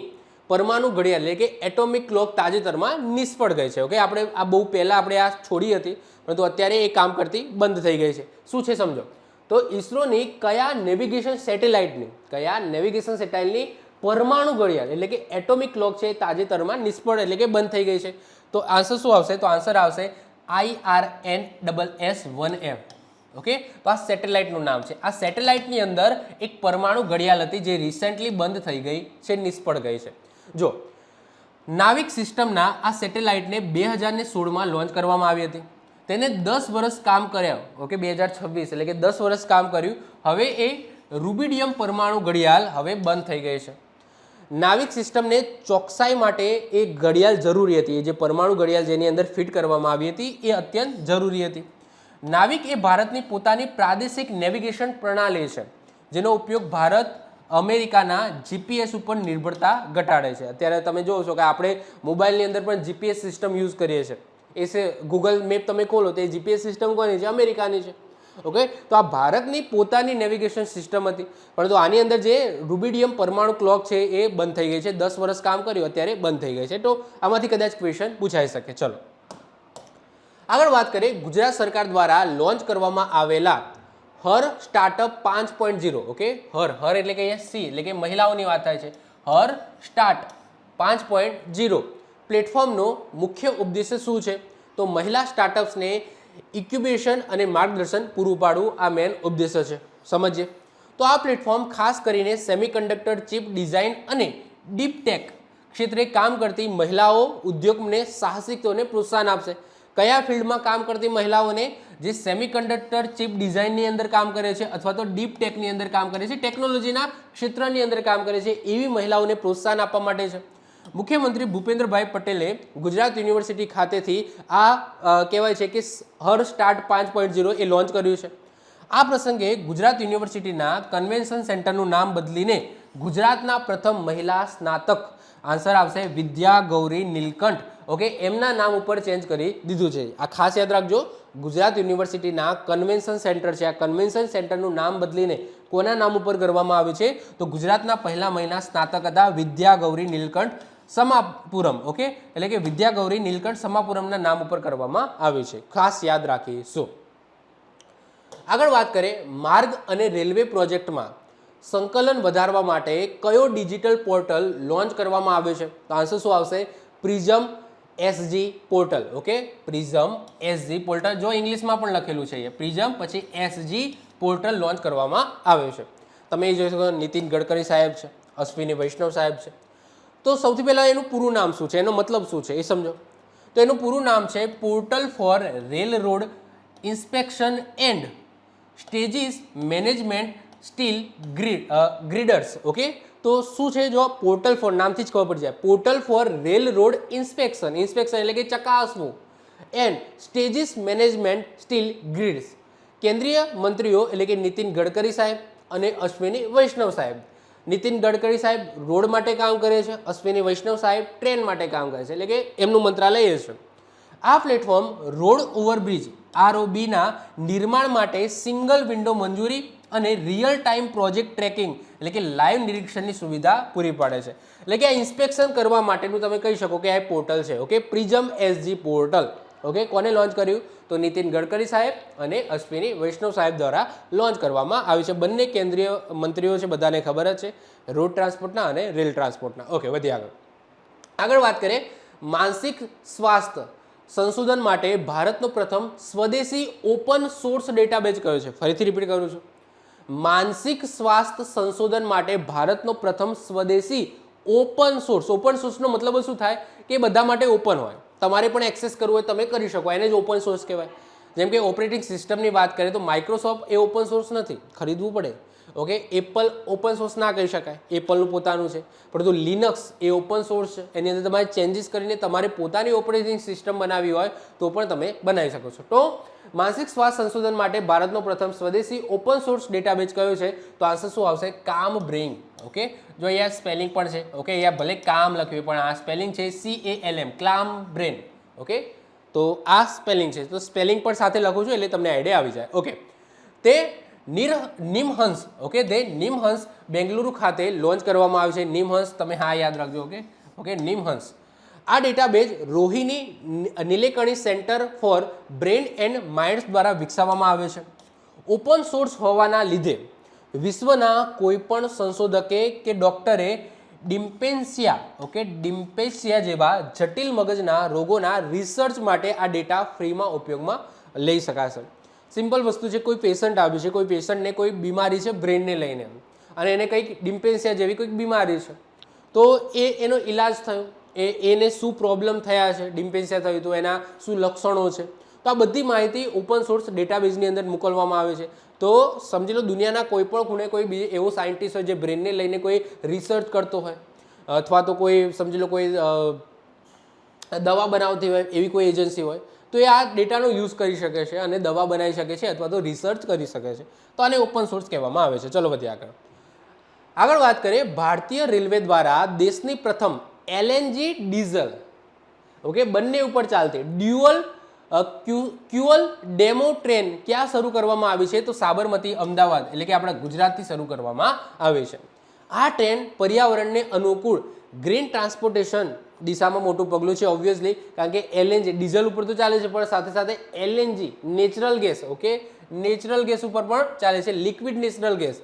પરમાણુ ઘડિયાળ એટલે કે એટોમિક ક્લોક તાજેતરમાં નિષ્ફળ ગઈ છે? ઓકે, આપણે આ બહુ પહેલાં આપણે આ છોડી હતી, પરંતુ અત્યારે એ કામ કરતી બંધ થઈ ગઈ છે. શું છે સમજો. તો ઈસરોની કયા નેવિગેશન સેટેલાઇટની પરમાણુ ઘડિયાળ એટલે કે એટોમિક ક્લોક છે તાજેતરમાં નિષ્ફળ એટલે કે બંધ થઈ ગઈ છે? તો આન્સર શું આવશે? તો આન્સર આવશે IRNSS-1M. ઓકે, તો આ સેટેલાઇટનું નામ છે. આ સેટેલાઇટની અંદર એક પરમાણુ ઘડિયાળ હતી જે રિસેન્ટલી બંધ થઈ ગઈ છે, નિષ્ફળ ગઈ છે. જો નાવિક સિસ્ટમના આ સેટેલાઇટને 2016માં લોન્ચ કરવામાં આવી હતી. તેને 10 વર્ષ કામ કર્યા. ઓકે, 2026 એટલે કે 10 વર્ષ કામ કર્યું. હવે એ રૂબિડિયમ પરમાણુ ઘડિયાળ હવે બંધ થઈ ગઈ છે. નાવિક સિસ્ટમને ચોકસાઈ માટે એ ઘડિયાળ જરૂરી હતી. એ જે પરમાણુ ઘડિયાળ જેની અંદર ફિટ કરવામાં આવી હતી એ અત્યંત જરૂરી હતી. નાવિક એ ભારતની પોતાની પ્રાદેશિક નેવિગેશન પ્રણાલી છે જેનો ઉપયોગ ભારત અમેરિકાના GPS ઉપર નિર્ભરતા ઘટાડે છે. અત્યારે તમે જોવો છો કે આપણે મોબાઈલની અંદર પણ GPS સિસ્ટમ યુઝ કરીએ છીએ. એ છે ગૂગલ મેપ તમે ખોલો તો એ GPS સિસ્ટમ કોની છે? અમેરિકાની છે. ઓકે, તો આ ભારતની પોતાની નેવિગેશન સિસ્ટમ હતી, પરંતુ આની અંદર જે રૂબિડિયમ પરમાણુ ક્લોક છે એ બંધ થઈ ગઈ છે. 10 વર્ષ કામ કર્યું, અત્યારે બંધ થઈ ગઈ છે. તો આમાંથી કદાચ ક્વેશ્ચન પૂછાઈ શકે. ચલો આગળ વાત કરીએ. ગુજરાત સરકાર દ્વારા લોન્ચ કરવામાં આવેલા હર સ્ટાર્ટઅપ 5.0. ઓકે, હર એટલે કે અહીંયા સી એટલે કે મહિલાઓની વાત થાય છે. હર સ્ટાર્ટ 5.0 પ્લેટફોર્મનો મુખ્ય ઉદ્દેશ્ય શું છે? તો મહિલા સ્ટાર્ટઅપ્સને ઇક્યુબેશન અને માર્ગદર્શન પૂરું પાડવું આ મેન ઉદ્દેશ્ય છે. સમજીએ તો આ પ્લેટફોર્મ ખાસ કરીને સેમિકન્ડક્ટર ચિપ ડિઝાઇન અને ડીપ ટેક ક્ષેત્રે કામ કરતી મહિલાઓ ઉદ્યોગને સાહસિકોને પ્રોત્સાહન આપશે. કયા ફિલ્ડમાં કામ કરતી મહિલાઓને? જે સેમિકન્ડક્ટર ચિપ ડિઝાઇનની અંદર કામ કરે છે અથવા તો ડીપ ટેકની અંદર કામ કરે છે, ટેકનોલોજીના ક્ષેત્રની અંદર કામ કરે છે, એવી મહિલાઓને પ્રોત્સાહન આપવા માટે છે. મુખ્યમંત્રી ભૂપેન્દ્રભાઈ પટેલે ગુજરાત યુનિવર્સિટી ખાતેથી આ કહેવાય છે કે હર સ્ટાર્ટ 5.0 એ લોન્ચ કર્યું છે. આ પ્રસંગે ગુજરાત યુનિવર્સિટીના કન્વેન્શન સેન્ટરનું નામ બદલીને ગુજરાતના પ્રથમ મહિલા સ્નાતક આન્સર આવશે વિદ્યા ગૌરી નીલકંઠ. ઓકે, એમના નામ ઉપર ચેન્જ કરી દીધું છે. આ ખાસ યાદ રાખજો, ગુજરાત યુનિવર્સિટીના કન્વેન્શન સેન્ટર છે, આ કન્વેન્શન સેન્ટરનું નામ બદલીને કોના નામ ઉપર કરવામાં આવ્યું છે? તો ગુજરાતના પહેલા મહિના સ્નાતક હતા વિદ્યા ગૌરી નીલકંઠ સમાપુરમ. ઓકે, એટલે કે વિદ્યા ગૌરી નીલકંઠ સમાપુરમના નામ ઉપર કરવામાં આવ્યું છે, ખાસ યાદ રાખીશું. આગળ વાત કરીએ, માર્ગ અને રેલવે પ્રોજેક્ટમાં સંકલન વધારવા માટે કયો ડિજિટલ પોર્ટલ લોન્ચ કરવામાં આવ્યો છે? તો આન્સર શું આવશે? Prism SG portal. Okay, prism SG portal, જો ઇંગ્લિશમાં પણ લખેલું છે એ પ્રિઝમ પછી એસજી પોર્ટલ લોન્ચ કરવામાં આવ્યું છે. તમે એ જોઈ શકો, નીતિન ગડકરી સાહેબ છે, અશ્વિની વૈષ્ણવ સાહેબ છે. તો સૌથી પહેલાં એનું પૂરું નામ શું છે, એનો મતલબ શું છે એ સમજો. તો એનું પૂરું નામ છે portal for rail road inspection and stages management steel girders. Okay, તો શું છે? જો પોર્ટલ ફોર નામથી જ ખબર પડી જાય, portal for rail road inspection, inspection એટલે કે ચકાસવું, and stages management steel grids. કેન્દ્રીય મંત્રીઓ એટલે કે નીતિન ગડકરી સાહેબ અને અશ્વિની વૈષ્ણવ સાહેબ. નીતિન ગડકરી સાહેબ રોડ માટે કામ કરે છે, અશ્વિની વૈષ્ણવ સાહેબ ટ્રેન માટે કામ કરે છે, એટલે કે એમનું મંત્રાલય એ છે. આ પ્લેટફોર્મ રોડ ઓવરબ્રિજ ROBના નિર્માણ માટે સિંગલ વિન્ડો મંજૂરી અને રિયલ ટાઈમ પ્રોજેક્ટ ટ્રેકિંગ એટલે કે લાઈવ નિરીક્ષણની સુવિધા પૂરી પાડે છે. એટલે કે આ ઇન્સ્પેક્શન કરવા માટેનું તમે કહી શકો કે આ પોર્ટલ છે. Okay, prism SG portal. Okay, કોને લોન્ચ કર્યું? તો નીતિન ગડકરી સાહેબ અને અશ્વિની વૈષ્ણવ સાહેબ દ્વારા લોન્ચ કરવામાં આવ્યું છે. બંને કેન્દ્રીય મંત્રીઓ છે, બધાને ખબર જ છે, રોડ ટ્રાન્સપોર્ટના અને રેલ ટ્રાન્સપોર્ટના. ઓકે, વધીએ આગળ વાત કરીએ, માનસિક સ્વાસ્થ્ય સંશોધન માટે ભારતનો પ્રથમ સ્વદેશી ઓપન સોર્સ ડેટાબેઝ કયો છે? ફરીથી રિપીટ કરું છું, માનસિક સ્વાસ્થ્ય સંશોધન માટે ભારતનો પ્રથમ સ્વદેશી ઓપન સોર્સનો મતલબ શું થાય? કે બધા માટે ઓપન હોય, તમારે પણ એક્સેસ કરવું હોય તમે કરી શકો, એને જ ઓપન સોર્સ કહેવાય. જેમ કે ઓપરેટિંગ સિસ્ટમની વાત કરીએ તો માઇક્રોસોફ્ટ એ ઓપન સોર્સ નથી, ખરીદવું પડે. ઓકે, એપલ ઓપન સોર્સ ના કહી શકાય, એપલનું પોતાનું છે, પરંતુ લિનક્સ એ ઓપન સોર્સ છે, એની અંદર તમારે ચેન્જીસ કરીને તમારે પોતાની ઓપરેટિંગ સિસ્ટમ બનાવવી હોય તો પણ તમે બનાવી શકો છો. તો માનસિક સ્વાસ્થ્ય સંશોધન માટે ભારતનો પ્રથમ સ્વદેશી ઓપન સોર્સ ડેટાબેઝ કયો છે? તો આન્સર શું આવશે? કામ બ્રેઇન. ઓકે, જો અહીંયા સ્પેલિંગ પણ છે. ઓકે, અહીંયા ભલે કામ લખ્યું પણ આ સ્પેલિંગ છે CALM, ક્લામ બ્રેન. ઓકે, તો આ સ્પેલિંગ છે, તો સ્પેલિંગ પણ સાથે લખું છું એટલે તમને આઈડિયા આવી જાય. ઓકે, તે નિમહંસ. ઓકે, તે નિમહંસ બેંગલુરુ ખાતે લોન્ચ કરવામાં આવ્યું છે. નિમહંસ તમે હા યાદ રાખજો. Okay, NIMHANS. આ database Rohini Nilekani centre for brain and minds દ્વારા વિકસાવવામાં આવે છે. ઓપન સોર્સ હોવાના લીધે વિશ્વના કોઈપણ સંશોધકે કે ડૉક્ટરે ડિમ્પેન્સિયા જેવા જટિલ મગજના રોગોના રિસર્ચ માટે આ ડેટા ફ્રીમાં ઉપયોગમાં લઈ શકાશે. સિમ્પલ વસ્તુ છે, કોઈ પેશન્ટ આવ્યું છે, કોઈ પેશન્ટને કોઈ બીમારી છે બ્રેનને લઈને, અને એને કંઈક ડિમ્પેન્સિયા જેવી કોઈક બીમારી છે, તો એનો ઈલાજ થયો, એને શું પ્રોબ્લેમ થયા છે, ડિમ્પેન્સિયા થયું તો એના શું લક્ષણો છે, તો આ બધી માહિતી ઓપન સોર્સ ડેટાબેઝની અંદર મોકલવામાં આવે છે. તો સમજી લો, દુનિયાના કોઈ પણ ખૂણે કોઈ એવો સાયન્ટિસ્ટ હોય જે બ્રેનને લઈને કોઈ રિસર્ચ કરતો હોય, અથવા તો કોઈ સમજી લો કોઈ દવા બનાવતી હોય એવી કોઈ એજન્સી હોય, તો એ આ ડેટાનો યુઝ કરી શકે છે અને દવા બનાવી શકે છે અથવા તો રિસર્ચ કરી શકે છે. તો આને ઓપન સોર્સ કહેવામાં આવે છે. ચલો વધીએ આગળ વાત કરીએ, ભારતીય રેલવે દ્વારા દેશની પ્રથમ LNG ડીઝલ, ઓકે, બંને ઉપર ચાલતી ડ્યુઅલ ક્યુઅલ ડેમો ટ્રેન ક્યાં શરૂ કરવામાં આવી છે? તો સાબરમતી અમદાવાદ એટલે કે આપણા ગુજરાતથી શરૂ કરવામાં આવી છે. આ ટ્રેન પર્યાવરણને અનુકૂળ ગ્રીન ટ્રાન્સપોર્ટેશન દિશામાં મોટું પગલું છે, ઓબ્વિયસલી, કારણ કે LNG ડીઝલ ઉપર તો ચાલે છે પણ સાથે સાથે LNG natural gas, okay, natural gas ઉપર પણ ચાલે છે, લિક્વિડ નેચરલ ગેસ.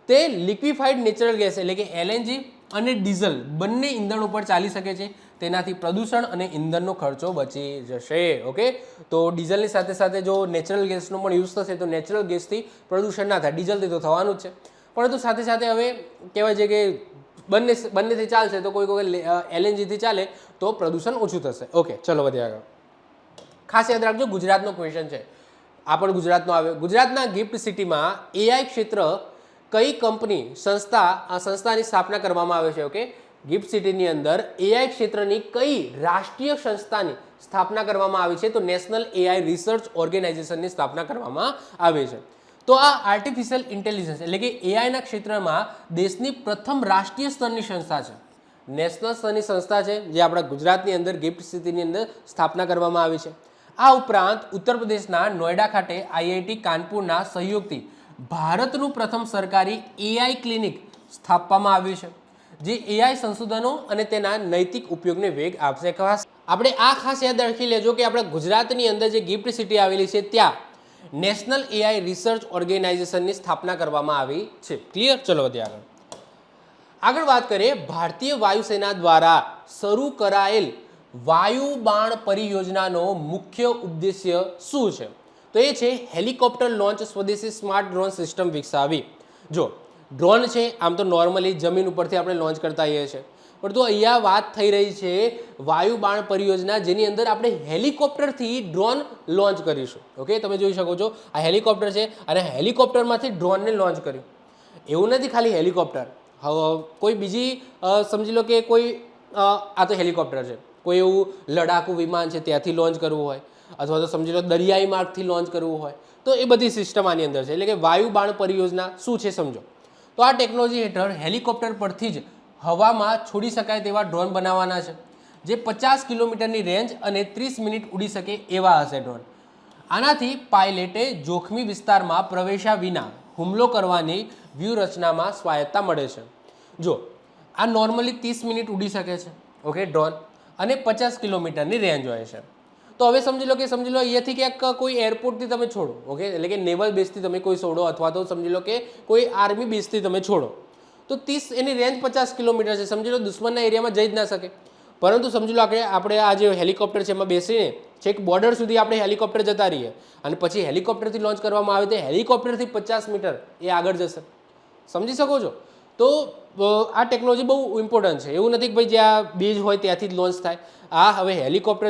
તે લિક્વિફાઈડ નેચરલ ગેસ એટલે કે LNG અને ડીઝલ બંને ઇંધણ ઉપર ચાલી શકે છે. તેનાથી પ્રદૂષણ અને ઇંધણનો ખર્ચો બચી જશે. ઓકે, તો ડીઝલની સાથે સાથે જો નેચરલ ગેસનો પણ યુઝ થશે તો નેચરલ ગેસથી પ્રદૂષણ ના થાય, ડીઝલથી તો થવાનું જ છે, પરંતુ સાથે સાથે હવે કહેવાય છે કે બંનેથી ચાલશે તો કોઈ LNGથી ચાલે તો પ્રદૂષણ ઓછું થશે. ઓકે, ચલો વધીએ આગળ. ખાસ યાદ રાખજો, ગુજરાતનો ક્વેશ્ચન છે, આ પણ ગુજરાતનો આવ્યો. ગુજરાતના ગિફ્ટ સિટીમાં AI ક્ષેત્ર કઈ કંપની સંસ્થાની સ્થાપના કરવામાં આવે છે? ઓકે, ગિફ્ટ સિટીની અંદર AI ક્ષેત્રની કઈ રાષ્ટ્રીય સંસ્થાની સ્થાપના કરવામાં આવી છે? તો નેશનલ AI રિસર્ચ ઓર્ગેનાઇઝેશનની સ્થાપના કરવામાં આવી છે. તો આ આર્ટિફિશિયલ ઇન્ટેલિજન્સ એટલે કે AIના ક્ષેત્રમાં દેશની પ્રથમ રાષ્ટ્રીય સ્તરની સંસ્થા છે. નેશનલ સ્તરની સંસ્થા છે જે આપણા ગુજરાતની અંદર ગિફ્ટ સિટીની અંદર સ્થાપના કરવામાં આવી છે. આ ઉપરાંત ઉત્તર પ્રદેશના નોઈડા ખાતે આઈઆઈટી કાનપુરના સહયોગથી ભારતનું પ્રથમ સરકારી એઆઈ ક્લિનિક સ્થાપવામાં આવ્યું છે, જે એઆઈ સંશોધનો અને તેના નૈતિક ઉપયોગને વેગ આપશે. આપણે આ ખાસ યાદ રાખી લેજો કે આપણા ગુજરાતની અંદર જે ગિફ્ટ સિટી આવેલી છે ત્યાં નેશનલ એઆઈ રિસર્ચ ઓર્ગેનાઇઝેશનની સ્થાપના કરવામાં આવી છે. ક્લિયર? ચલો વધીએ આગળ વાત કરીએ. ભારતીય વાયુસેના દ્વારા શરૂ કરાયેલ વાયુ બાણ પરિયોજનાનો મુખ્ય ઉદ્દેશ્ય શું છે? તો એ છે હેલિકોપ્ટર લોન્ચ સ્વદેશી સ્માર્ટ ડ્રોન સિસ્ટમ વિકસાવી. જો ડ્રોન છે આમ તો નોર્મલી જમીન ઉપરથી આપણે લોન્ચ કરતા હોઈએ છીએ, પરંતુ અહીંયા વાત થઈ રહી છે વાયુ બાણ પરિયોજના, જેની અંદર આપણે હેલિકોપ્ટરથી ડ્રોન લોન્ચ કરીશું. ઓકે, તમે જોઈ શકો છો આ હેલિકોપ્ટર છે અને હેલિકોપ્ટરમાંથી ડ્રોનને લોન્ચ કર્યું. એવું નથી ખાલી હેલિકોપ્ટર, કોઈ બીજી સમજી લો કે કોઈ આ તો હેલિકોપ્ટર છે, કોઈ એવું લડાકુ વિમાન છે ત્યાંથી લોન્ચ કરવું હોય, અથવા તો સમજી લો દરિયાઈ માર્ગથી લોન્ચ કરવું હોય, તો એ બધી સિસ્ટમ આની અંદર છે. એટલે કે વાયુ બાણ પરિયોજના શું છે સમજો. તો આ ટેકનોલોજી હેઠળ હેલિકોપ્ટર પરથી જ હવામાં છોડી શકાય તેવા ડ્રોન બનાવવાના છે, જે 50 કિલોમીટરની રેન્જ અને 30 મિનિટ ઉડી શકે એવા હશે ડ્રોન. આનાથી પાયલટે જોખમી વિસ્તારમાં પ્રવેશ્યા વિના હુમલો કરવાની વ્યૂહરચનામાં સ્વાયત્તા મળે છે. જો આ નોર્મલી 30 મિનિટ ઉડી શકે છે, ઓકે, ડ્રોન, અને 50 કિલોમીટરની રેન્જ હોય છે. તો હવે સમજી લો અહીંયાથી ક્યાંક કોઈ એરપોર્ટથી તમે છોડો, ઓકે, એટલે કે નેવલ બેઝથી તમે કોઈ છોડો, અથવા તો સમજી લો કે કોઈ આર્મી બેઝથી તમે છોડો, તો 30 એની રેન્જ 50 કિલોમીટર છે. સમજી લો દુશ્મનના એરિયામાં જઈ જ ના શકે. પરંતુ સમજી લો આપણે આ જે હેલિકોપ્ટર છે એમાં બેસીને છેક બોર્ડર સુધી આપણે હેલિકોપ્ટર જતા રહીએ અને પછી હેલિકોપ્ટરથી લોન્ચ કરવામાં આવે તો હેલિકોપ્ટરથી 50 મીટર એ આગળ જશે. સમજી શકો છો? તો આ ટેકનોલોજી બહુ ઇમ્પોર્ટન્ટ છે. એવું નથી કે ભાઈ જ્યાં બેઝ હોય ત્યાંથી જ લોન્ચ થાય. આ હવે હેલિકોપ્ટર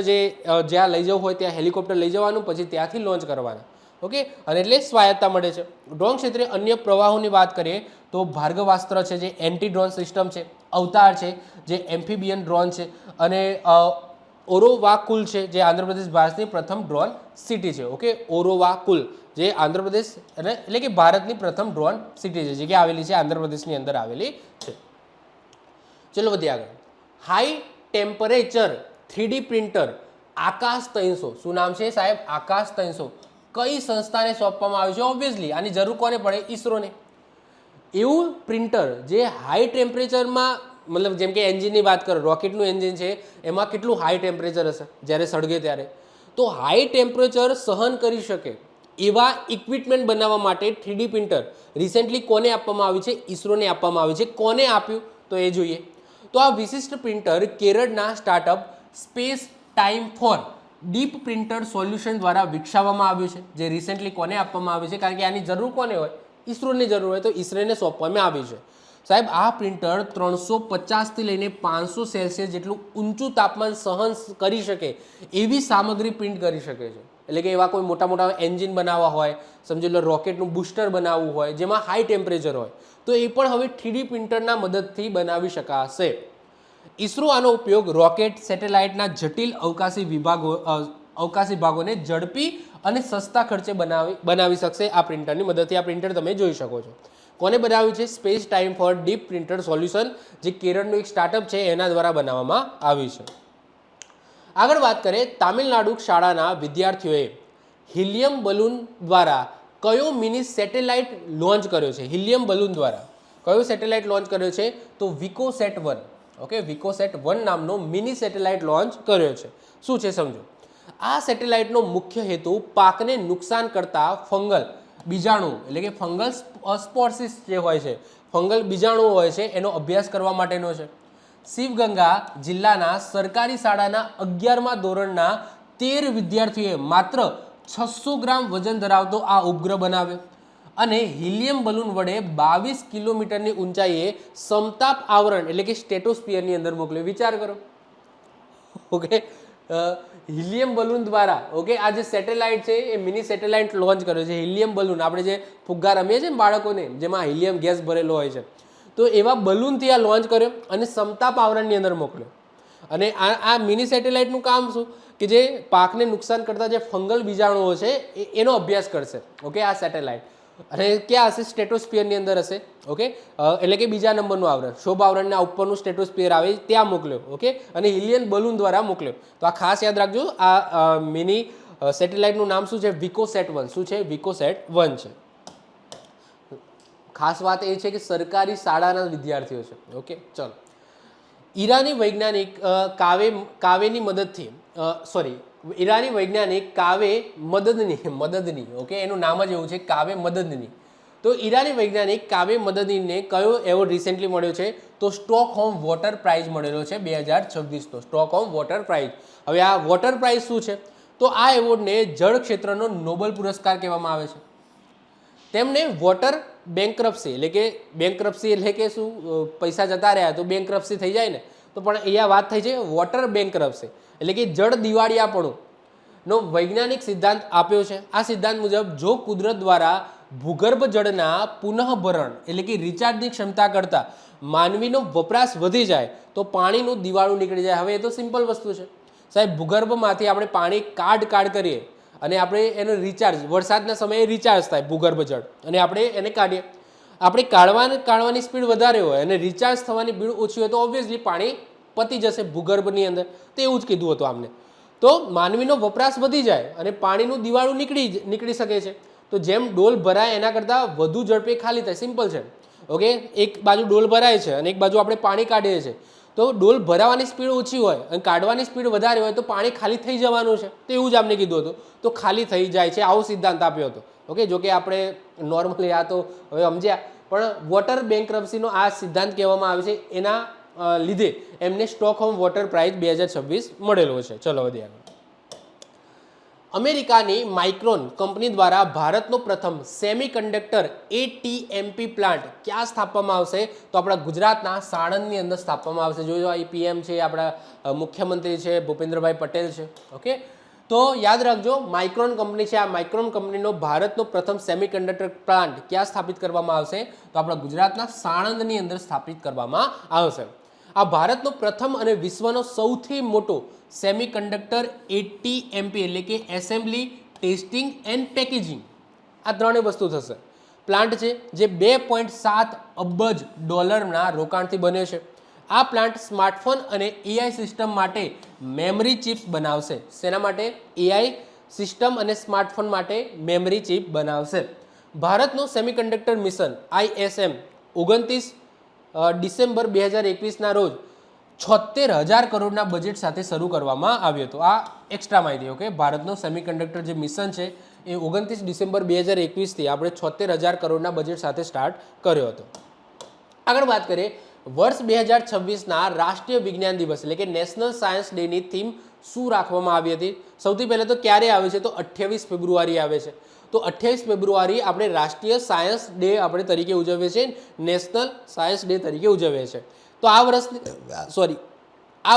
જ્યાં લઈ જવું હોય ત્યાં હેલિકોપ્ટર લઈ જવાનું, પછી ત્યાંથી લોન્ચ કરવાના. ઓકે, અને એટલે સ્વાયત્તા મળે છે. ડ્રોન ક્ષેત્રે અન્ય પ્રવાહોની વાત કરીએ તો ભાર્ગવાસ્ત્ર છે જે એન્ટી ડ્રોન સિસ્ટમ છે, અવતાર છે જે એમ્ફીબિયન ડ્રોન છે, અને ઓરોવાકુલ છે જે આંધ્રપ્રદેશ ભારતની પ્રથમ ડ્રોન સિટી છે. ઓકે, ઓરોવાકુલ જે આંધ્રપ્રદેશ એટલે કે ભારતની પ્રથમ ડ્રોન સિટી છે, જે કે આવેલી છે આંધ્રપ્રદેશની અંદર આવેલી છે. ચલો વધીએ આગળ. હાઈ ટેમ્પરેચર 3D પ્રિન્ટર આકાશ 300, શું નામ છે સાહેબ? આકાશ 300 કઈ સંસ્થાને સોંપવામાં આવ્યું છે? ઓબ્વિયસલી આની જરૂર કોને પડે? ઈસરોને. એવું પ્રિન્ટર જે હાઈ ટેમ્પરેચરમાં, મતલબ જેમ કે એન્જિનની વાત કરો, રોકેટનું એન્જિન છે એમાં કેટલું હાઈ ટેમ્પરેચર હશે જ્યારે સળગે ત્યારે, તો હાઈ ટેમ્પરેચર સહન કરી શકે એવા ઇક્વિપમેન્ટ બનાવવા માટે 3D પ્રિન્ટર રિસેન્ટલી કોને આપવામાં આવી છે? ઈસરોને આપવામાં આવી છે. કોને આપ્યું તો એ જોઈએ. તો આ વિશિષ્ટ પ્રિન્ટર કેરળના startup space time for deep printer solution દ્વારા વિકસાવવામાં આવ્યું છે, જે રિસેન્ટલી કોને આપવામાં આવ્યું છે? કારણ કે આની જરૂર કોને હોય? ઈસરોની જરૂર હોય, તો ઈસરોને સોંપવામાં આવી છે. સાહેબ આ પ્રિન્ટર 350થી લઈને 500 સેલ્સિયસ જેટલું ઊંચું તાપમાન સહન કરી શકે એવી સામગ્રી પ્રિન્ટ કરી શકે છે. એટલે કે એવા કોઈ મોટા મોટા એન્જિન બનાવવા હોય, સમજી લો રોકેટનું બૂસ્ટર બનાવવું હોય જેમાં હાઈ ટેમ્પરેચર હોય, તો એ પણ હવે 3D પ્રિન્ટરના મદદથી બનાવી શકાશે. ઈસરો આનો ઉપયોગ રોકેટ, સેટેલાઇટના જટિલ અવકાશી ભાગોને ઝડપી અને સસ્તા ખર્ચે બનાવી શકશે આ પ્રિન્ટરની મદદથી. આ પ્રિન્ટર તમે જોઈ શકો છો. કોને બનાવ્યું છે? Space time for deep printer solution, જે કેરળનું એક સ્ટાર્ટઅપ છે એના દ્વારા બનાવવામાં આવ્યું છે. આગળ વાત કરીએ. તામિલનાડુ શાળાના વિદ્યાર્થીઓએ હિલિયમ બલૂન દ્વારા કયો મિની સેટેલાઇટ લોન્ચ કર્યો છે? હિલિયમ બલૂન દ્વારા કયો સેટેલાઇટ લોન્ચ કર્યો છે? તો વિકોસેટ 1. ઓકે, વિકોસેટ 1 નામનો મિની સેટેલાઇટ લોન્ચ કર્યો છે. શું છે સમજો. આ સેટેલાઇટનો મુખ્ય હેતુ પાકને નુકસાન કરતા ફંગલ બીજાણુ, એટલે કે ફંગલ સ્પોર્સિસ જે હોય છે, ફંગલ બીજાણુઓ હોય છે, એનો અભ્યાસ કરવા માટેનો છે. શિવગંગા જિલ્લાના સરકારી શાળાના 11મા ધોરણના 13 વિદ્યાર્થીઓએ માત્ર 600 ગ્રામ વજન ધરાવતો આ ઉપગ્રહ બનાવ્યો અને હિલિયમ બલૂન વડે 22 કિલોમીટરની ઊંચાઈએ સમતાપ આવરણ એટલે કે સ્ટેટોસ્ફિયરની અંદર મોકલ્યો. વિચાર કરો. ઓકે, હિલિયમ બલૂન દ્વારા, ઓકે, આ જે સેટેલાઇટ છે એ મિની સેટેલાઇટ લોન્ચ કર્યો છે. હિલિયમ બલૂન આપણે જે ફુગ્ગા રમીએ છીએ ને બાળકોને, જેમાં હિલિયમ ગેસ ભરેલો હોય છે, તો એવા બલૂનથી આ લોન્ચ કર્યો અને સમતાપ આવરણની અંદર મોકલ્યો. અને આ મિની સેટેલાઇટનું કામ શું? કે જે પાકને નુકસાન કરતા જે ફંગલ બીજાણુઓ છે એનો અભ્યાસ કરશે. ઓકે, આ સેટેલાઇટ. અને ક્યાં હશે? સ્ટેટોસ્ફિયરની અંદર હશે. ઓકે, એટલે કે બીજા નંબરનું આવરણ, શોભ આવરણના ઉપરનું સ્ટેટોસ્ફિયર આવે ત્યાં મોકલ્યો. ઓકે, અને હિલિયન બલૂન દ્વારા મોકલ્યો. તો આ ખાસ યાદ રાખજો. આ મિની સેટેલાઇટનું નામ શું છે? વિકોસેટ-1. શું છે? વિકોસેટ-1 છે. ખાસ વાત એ છે કે સરકારી શાળાના વિદ્યાર્થીઓ છે. ઓકે, ચલો. ઈરાની વૈજ્ઞાનિક કાવેની મદદથી ઈરાની વૈજ્ઞાનિક કાવે મદદની. ઓકે, એનું નામ જ એવું છે, કાવે મદદની. તો ઈરાની વૈજ્ઞાનિક કાવે મદદનીને કયો એવોર્ડ રિસેન્ટલી મળ્યો છે? તો સ્ટોકહોમ વોટર પ્રાઇઝ મળેલો છે 2026 સ્ટોકહોમ વોટર પ્રાઇઝ. હવે આ વોટર પ્રાઇઝ શું છે? તો આ એવોર્ડને જળ ક્ષેત્રનો નોબેલ પુરસ્કાર કહેવામાં આવે છે. તેમને વોટર બેંકરપ્સી એટલે કે શું? પૈસા જતા રહ્યા તો બેંકરપ્સી થઈ જાય ને, તો પણ અહીંયા વાત થઈ છે વોટર બેંકરપ્સી એટલે કે જળ દિવાળિયાપણું નો વૈજ્ઞાનિક સિદ્ધાંત આપ્યો છે. આ સિદ્ધાંત મુજબ જો કુદરત દ્વારા ભૂગર્ભ જળના પુનઃભરણ એટલે કે રિચાર્જની ક્ષમતા કરતાં માનવીનો વપરાશ વધી જાય તો પાણીનું દિવાળું નીકળી જાય. હવે એ તો સિમ્પલ વસ્તુ છે સાહેબ. ભૂગર્ભમાંથી આપણે પાણી કાઢ કરીએ અને આપણે એનો રિચાર્જ, વરસાદના સમયે રિચાર્જ થાય ભૂગર્ભ જળ, અને આપણે એને કાઢીએ. આપણે કાઢવાની સ્પીડ વધારે હોય અને રિચાર્જ થવાની સ્પીડ ઓછી હોય તો ઓબ્વિયસલી પાણી પતી જશે ભૂગર્ભની અંદર. તો એવું જ કીધું હતું આમને. તો માનવીનો વપરાશ વધી જાય અને પાણીનું દિવાળું નીકળી શકે છે. તો જેમ ડોલ ભરાય એના કરતાં વધુ ઝડપે ખાલી થાય. સિમ્પલ છે. ઓકે, એક બાજુ ડોલ ભરાય છે અને એક બાજુ આપણે પાણી કાઢીએ છીએ. તો ડોલ ભરાવાની સ્પીડ ઓછી હોય અને કાઢવાની સ્પીડ વધારે હોય તો પાણી ખાલી થઈ જવાનું છે. તો એવું જ આપણે કીધું હતું. તો ખાલી થઈ જાય છે, આવો સિદ્ધાંત આપ્યો હતો. ઓકે, જો કે આપણે નોર્મલી આ તો હવે સમજ્યા, પણ વોટર બેંકરપ્સીનો આ સિદ્ધાંત કહેવામાં આવે છે. એના લીધે એમને સ્ટોકહોમ વોટર પ્રાઇઝ 2026 મળેલો છે. ચલો વધીએ આગળ. અમેરિકાની માઇક્રોન કંપની દ્વારા ભારતનો પ્રથમ સેમિકન્ડક્ટર ATMP પ્લાન્ટ ક્યાં સ્થાપવામાં આવશે? તો આપણા ગુજરાતના સાણંદની અંદર સ્થાપવામાં આવશે. જોજો આ PM છે, આપણા મુખ્યમંત્રી છે, ભૂપેન્દ્રભાઈ પટેલ છે. ઓકે, તો યાદ રાખજો, માઇક્રોન કંપની છે. આ માઇક્રોન કંપનીનો ભારતનો પ્રથમ સેમિકન્ડક્ટર પ્લાન્ટ ક્યાં સ્થાપિત કરવામાં આવશે? તો આપણા ગુજરાતના સાણંદની અંદર સ્થાપિત કરવામાં આવશે. આ ભારતનો પ્રથમ અને વિશ્વનો સૌથી મોટો સેમિકન્ડક્ટર ATMP એટલે કે એસેમ્બલી, ટેસ્ટિંગ એન્ડ પેકેજિંગ, આ ત્રણેય વસ્તુ થશે. પ્લાન્ટ છે જે $2.7 અબજ રોકાણથી બન્યો છે. આ પ્લાન્ટ સ્માર્ટફોન અને AI સિસ્ટમ માટે મેમરી ચિપ્સ બનાવશે. શેના માટે? AI સિસ્ટમ અને સ્માર્ટફોન માટે મેમરી ચિપ બનાવશે. ભારતનું સેમિકન્ડક્ટર મિશન ISM 29 ડિસેમ્બર 2021ના રોજ 76,000 કરોડના બજેટ સાથે શરૂ કરવામાં આવ્યું હતું. આ એક્સ્ટ્રા માહિતી. ઓકે, ભારતનું સેમિકન્ડક્ટર જે મિશન છે એ 29 ડિસેમ્બર 2021થી આપણે 76,000 કરોડના બજેટ સાથે સ્ટાર્ટ કર્યો હતો. આગળ વાત કરીએ, વર્ષ 2026ના રાષ્ટ્રીય વિજ્ઞાન દિવસ એટલે કે નેશનલ સાયન્સ ડેની થીમ શું રાખવામાં આવી હતી? સૌથી પહેલાં તો ક્યારે આવે છે? તો 28 ફેબ્રુઆરી આવે છે. તો 28 ફેબ્રુઆરી આપણે રાષ્ટ્રીય સાયન્સ ડે આપણે તરીકે ઉજવીએ છીએ, નેશનલ સાયન્સ ડે તરીકે ઉજવીએ છીએ. તો આ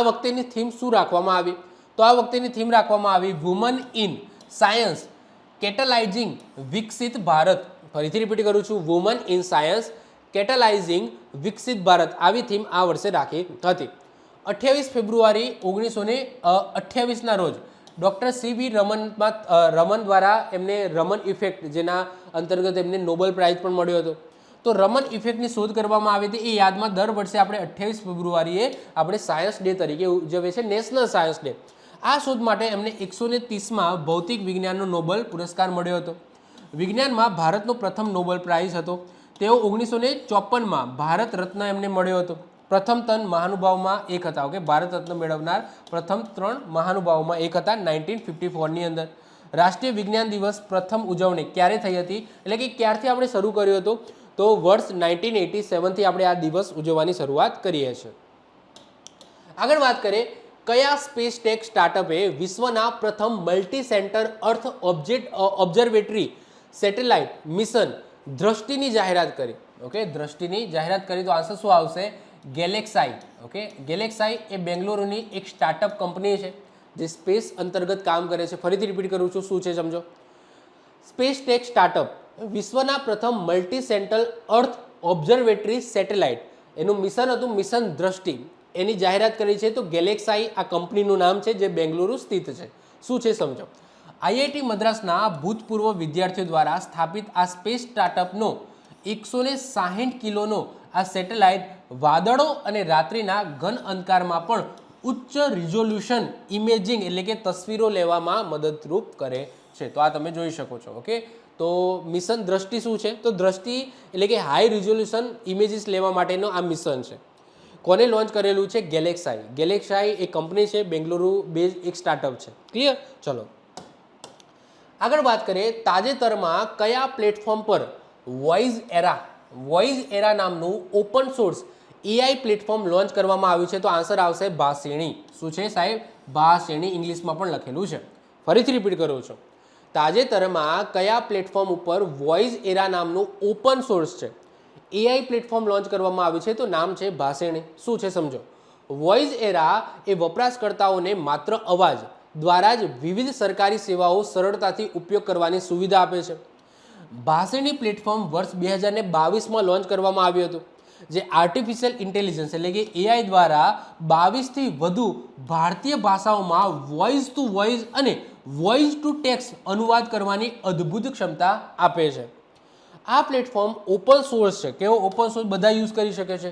વખતેની થીમ શું રાખવામાં આવી? તો આ વખતેની થીમ રાખવામાં આવી વુમન ઇન સાયન્સ કેટલાઇઝિંગ વિકસિત ભારત. ફરીથી રિપીટ કરું છું, વુમન ઇન સાયન્સ કેટલાઇઝિંગ વિકસિત ભારત. આવી થીમ આ વર્ષે રાખી હતી. 28 ફેબ્રુઆરી 1928ના રોજ ડૉક્ટર CV રમન દ્વારા એમને રમન ઇફેક્ટ, જેના અંતર્ગત એમને નોબેલ પ્રાઇઝ પણ મળ્યો હતો. તો રમન ઇફેક્ટની શોધ કરવામાં આવી હતી. એ યાદમાં દર વર્ષે આપણે 28 ફેબ્રુઆરીએ આપણે સાયન્સ ડે તરીકે ઉજવીએ છીએ, નેશનલ સાયન્સ ડે. આ શોધ માટે એમને 130માં ભૌતિક વિજ્ઞાનનો નોબેલ પુરસ્કાર મળ્યો હતો. વિજ્ઞાનમાં ભારતનો પ્રથમ નોબેલ પ્રાઇઝ હતો. તેઓ 1954માં ભારત રત્ન એમને મળ્યો હતો. પ્રથમ 3 મહાનુભાવોમાં એક હતા. ઓકે, ભારત રત્ન મેળવનાર પ્રથમ 3 મહાનુભાવોમાં એક હતા 1954ની અંદર. રાષ્ટ્રીય વિજ્ઞાન દિવસ પ્રથમ ઉજવણી ક્યારે થઈ હતી? એટલે કે ક્યારથી આપણે શરૂ કર્યો હતો? તો વર્ષ 1987થી આપણે આ દિવસ ઉજવવાની શરૂઆત કરીએ છીએ. આગળ વાત કરીએ, કયા સ્પેસ ટેક સ્ટાર્ટઅપે વિશ્વના પ્રથમ મલ્ટી સેન્ટર અર્થ ઓબ્ઝર્વેટરી સેટેલાઇટ મિશન દ્રષ્ટિની જાહેરાત કરી? ઓકે, દ્રષ્ટિની જાહેરાત કરી તો આન્સર શું આવશે? ગેલેક્સાઈ. ઓકે, ગેલેક્સાઈ એ બેંગ્લોરુની એક સ્ટાર્ટઅપ કંપની છે જે સ્પેસ અંતર્ગત કામ કરે છે. ફરીથી રિપીટ કરું છું, શું છે સમજો. સ્પેસ ટેક સ્ટાર્ટઅપ વિશ્વના પ્રથમ મલ્ટી સેન્ટર અર્થ ઓબ્ઝર્વેટરી સેટેલાઇટ, એનું મિશન હતું મિશન દ્રષ્ટિ, એની જાહેરાત કરી છે. તો ગેલેક્સાઈ આ કંપનીનું નામ છે જે બેંગ્લુરુ સ્થિત છે. શું છે સમજો. આઈઆઈટી મદ્રાસના ભૂતપૂર્વ વિદ્યાર્થીઓ દ્વારા સ્થાપિત આ સ્પેસ સ્ટાર્ટઅપનો 160 કિલોનો આ સેટેલાઇટ વાદળો અને રાત્રિના ઘન અંધકારમાં પણ ઉચ્ચ રિઝોલ્યુશન ઇમેજિંગ એટલે કે તસવીરો લેવામાં મદદરૂપ કરે છે. તો આ તમે જોઈ શકો છો. ઓકે, તો મિશન દ્રષ્ટિ શું છે? તો દ્રષ્ટિ એટલે કે હાઈ રિઝોલ્યુશન ઇમેજીસ લેવા માટેનો આ મિશન છે. કોને લોન્ચ કરેલું છે? ગેલેક્સાઈ. ગેલેક્સાઈ એક કંપની છે, બેંગલુરુ બેઝ એક સ્ટાર્ટઅપ છે. ક્લિયર? ચલો આગળ વાત કરીએ. તાજેતરમાં કયા પ્લેટફોર્મ પર વોઇસ એરા નામનું open source AI platform launch કરવામાં આવ્યું છે? તો આન્સર આવશે ભાષિણી. શું છે સાહેબ? ભાષિણી. ઇંગ્લિશમાં પણ લખેલું છે. ફરીથી રિપીટ કરું છું. તાજેતરમાં કયા પ્લેટફોર્મ ઉપર વોઇસ એરા નામનું ઓપન સોર્સ છે એઆઈ પ્લેટફોર્મ લોન્ચ કરવામાં આવ્યું છે? તો નામ છે ભાષિણી. શું છે સમજો. વોઇસ એરા એ વપરાશકર્તાઓને માત્ર અવાજ દ્વારા જ વિવિધ સરકારી સેવાઓ સરળતાથી ઉપયોગ કરવાની સુવિધા આપે છે. ભાષિણી પ્લેટફોર્મ વર્ષ 2022માં લોન્ચ કરવામાં આવ્યું હતું, જે આર્ટિફિશિયલ ઇન્ટેલિજન્સ એટલે કે એઆઈ દ્વારા 22થી વધુ ભારતીય ભાષાઓમાં વોઇસ ટુ વોઇસ અને વોઇસ ટુ ટેક્સ્ટ અનુવાદ કરવાની અદ્ભુત ક્ષમતા આપે છે. આ પ્લેટફોર્મ ઓપન સોર્સ છે. કેવો? ઓપન સોર્સ, બધા યુઝ કરી શકે છે.